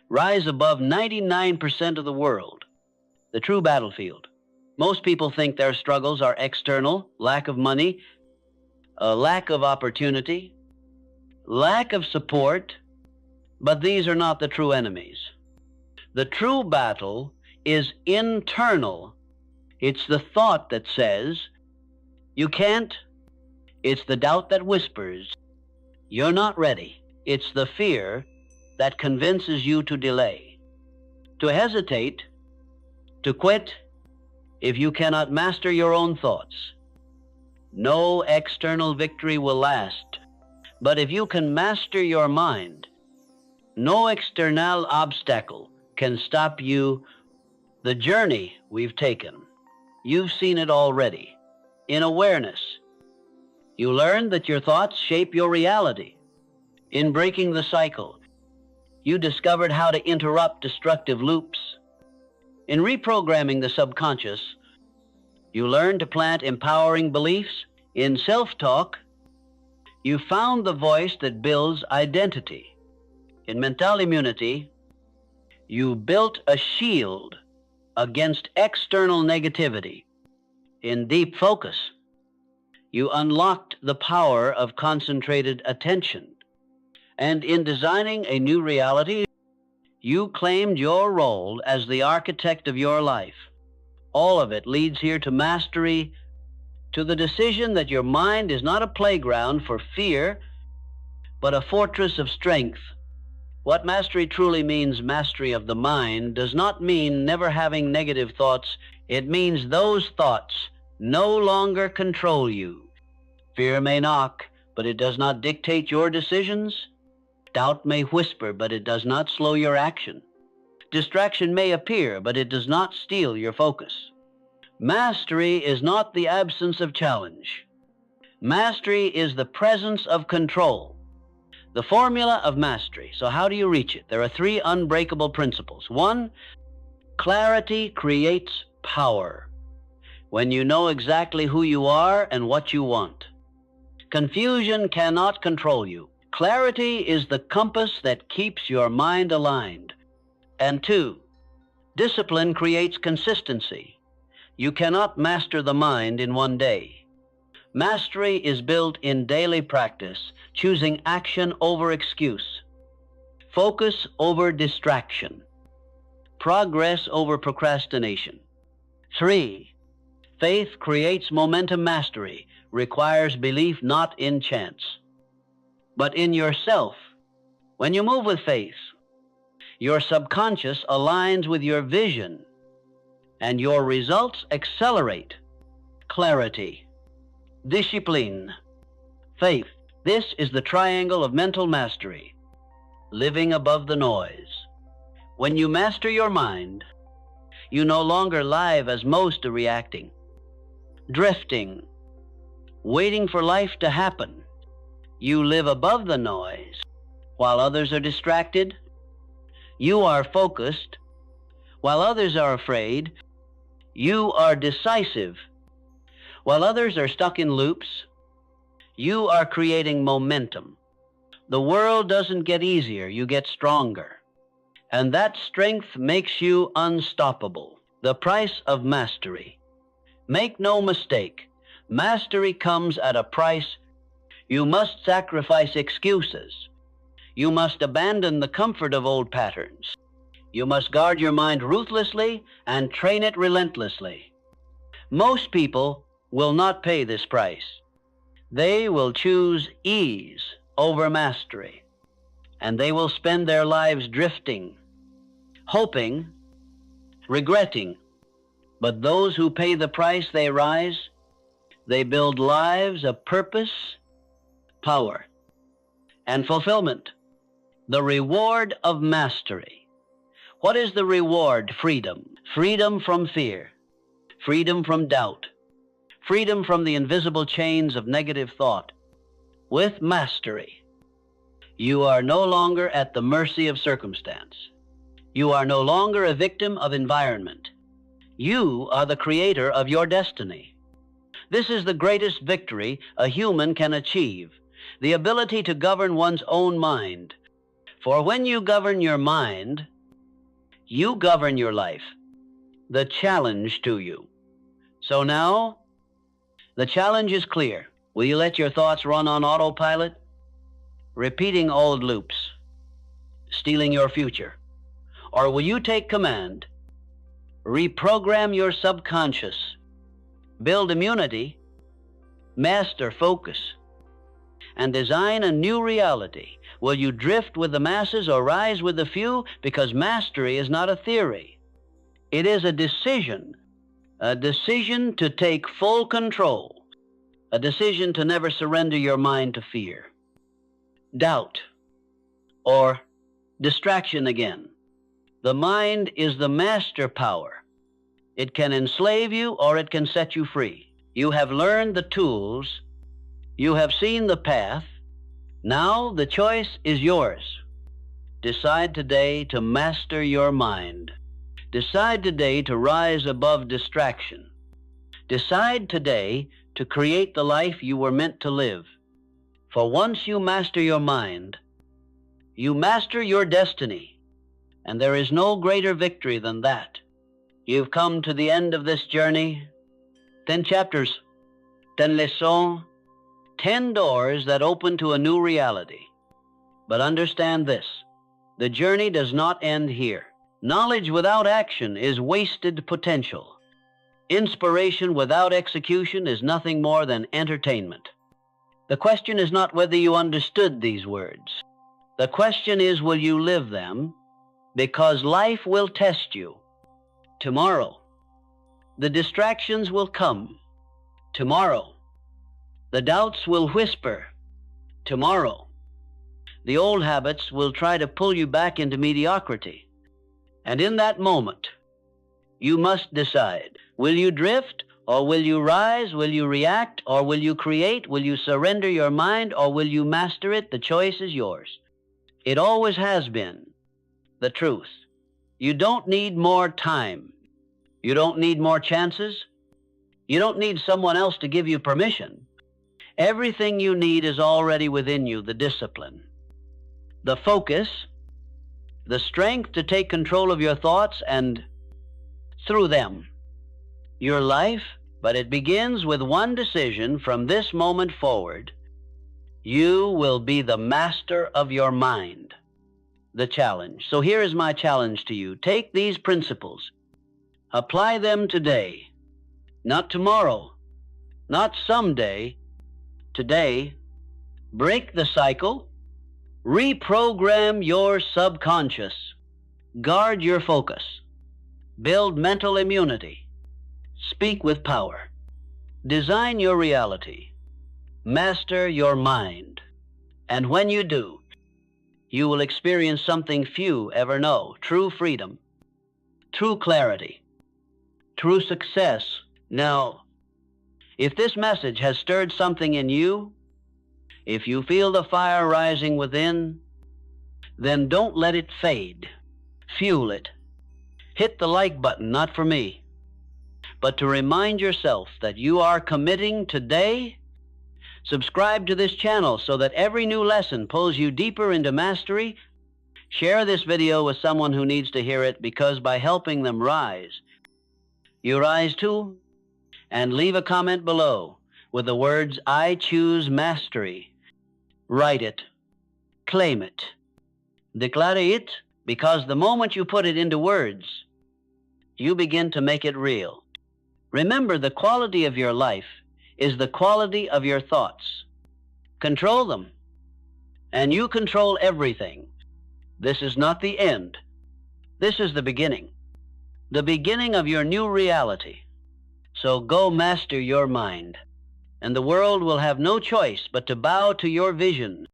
rise above 99% of the world, the true battlefield. Most people think their struggles are external: lack of money, a lack of opportunity, lack of support, but these are not the true enemies. The true battle is internal. It's the thought that says, "You can't." It's the doubt that whispers, "You're not ready." It's the fear that convinces you to delay, to hesitate, to quit. If you cannot master your own thoughts, no external victory will last. But if you can master your mind, no external obstacle can stop you. The journey we've taken You've seen it already. In awareness, you learned that your thoughts shape your reality. In breaking the cycle, you discovered how to interrupt destructive loops. In reprogramming the subconscious, you learned to plant empowering beliefs. In self-talk, you found the voice that builds identity. In mental immunity, you built a shield against external negativity. In deep focus, you unlocked the power of concentrated attention. And in designing a new reality, you claimed your role as the architect of your life. All of it leads here to mastery, to the decision that your mind is not a playground for fear, but a fortress of strength. What mastery truly means, mastery of the mind, does not mean never having negative thoughts. It means those thoughts no longer control you. Fear may knock, but it does not dictate your decisions. Doubt may whisper, but it does not slow your action. Distraction may appear, but it does not steal your focus. Mastery is not the absence of challenge. Mastery is the presence of control. The formula of mastery. So how do you reach it? There are three unbreakable principles. One, clarity creates power. When you know exactly who you are and what you want. Confusion cannot control you. Clarity is the compass that keeps your mind aligned. And two, discipline creates consistency. You cannot master the mind in one day. Mastery is built in daily practice, choosing action over excuse, focus over distraction, progress over procrastination. 3, faith creates momentum. Mastery requires belief not in chance, but in yourself. When you move with faith, your subconscious aligns with your vision, and your results accelerate. Clarity, discipline, faith. This is the triangle of mental mastery, living above the noise. When you master your mind, you no longer live as most are reacting, drifting, waiting for life to happen. You live above the noise. While others are distracted, you are focused. While others are afraid, you are decisive. While others are stuck in loops, you are creating momentum. The world doesn't get easier, you get stronger. And that strength makes you unstoppable. The price of mastery. Make no mistake, mastery comes at a price. You must sacrifice excuses. You must abandon the comfort of old patterns. You must guard your mind ruthlessly and train it relentlessly. Most people will not pay this price. They will choose ease over mastery, and they will spend their lives drifting, hoping, regretting. But those who pay the price, they rise. They build lives of purpose, power, and fulfillment. The reward of mastery. What is the reward? Freedom. Freedom from fear. Freedom from doubt. Freedom from the invisible chains of negative thought. With mastery, you are no longer at the mercy of circumstance. You are no longer a victim of environment. You are the creator of your destiny. This is the greatest victory a human can achieve, the ability to govern one's own mind. For when you govern your mind, you govern your life. The challenge to you. So now, the challenge is clear. Will you let your thoughts run on autopilot? Repeating old loops, stealing your future? Or will you take command, reprogram your subconscious, build immunity, master focus, and design a new reality? Will you drift with the masses or rise with the few? Because mastery is not a theory. It is a decision to take full control, a decision to never surrender your mind to fear, doubt, or distraction again. The mind is the master power. It can enslave you or it can set you free. You have learned the tools. You have seen the path. Now the choice is yours. Decide today to master your mind. Decide today to rise above distraction. Decide today to create the life you were meant to live. For once you master your mind, you master your destiny, and there is no greater victory than that. You've come to the end of this journey. 10 chapters, 10 leçons, 10 doors that open to a new reality. But understand this, the journey does not end here. Knowledge without action is wasted potential. Inspiration without execution is nothing more than entertainment. The question is not whether you understood these words. The question is, will you live them? Because life will test you. Tomorrow, the distractions will come. Tomorrow, the doubts will whisper. Tomorrow, the old habits will try to pull you back into mediocrity. And in that moment, you must decide. Will you drift, or will you rise? Will you react, or will you create? Will you surrender your mind, or will you master it? The choice is yours. It always has been the truth. You don't need more time. You don't need more chances. You don't need someone else to give you permission. Everything you need is already within you: the discipline, the focus, the strength to take control of your thoughts and, through them, your life. But it begins with one decision. From this moment forward, you will be the master of your mind. The challenge. So here is my challenge to you. Take these principles. Apply them today. Not tomorrow. Not someday. Today. Break the cycle. Reprogram your subconscious. Guard your focus. Build mental immunity. Speak with power. Design your reality. Master your mind. And when you do, you will experience something few ever know: true freedom, true clarity, true success. Now, if this message has stirred something in you, if you feel the fire rising within, then don't let it fade. Fuel it. Hit the like button, not for me, but to remind yourself that you are committing today. Subscribe to this channel so that every new lesson pulls you deeper into mastery. Share this video with someone who needs to hear it, because by helping them rise, you rise too. And leave a comment below with the words, "I choose mastery." Write it. Claim it. Declare it, because the moment you put it into words, you begin to make it real. Remember, the quality of your life is the quality of your thoughts. Control them, and you control everything. This is not the end. This is the beginning of your new reality. So go master your mind, and the world will have no choice but to bow to your vision.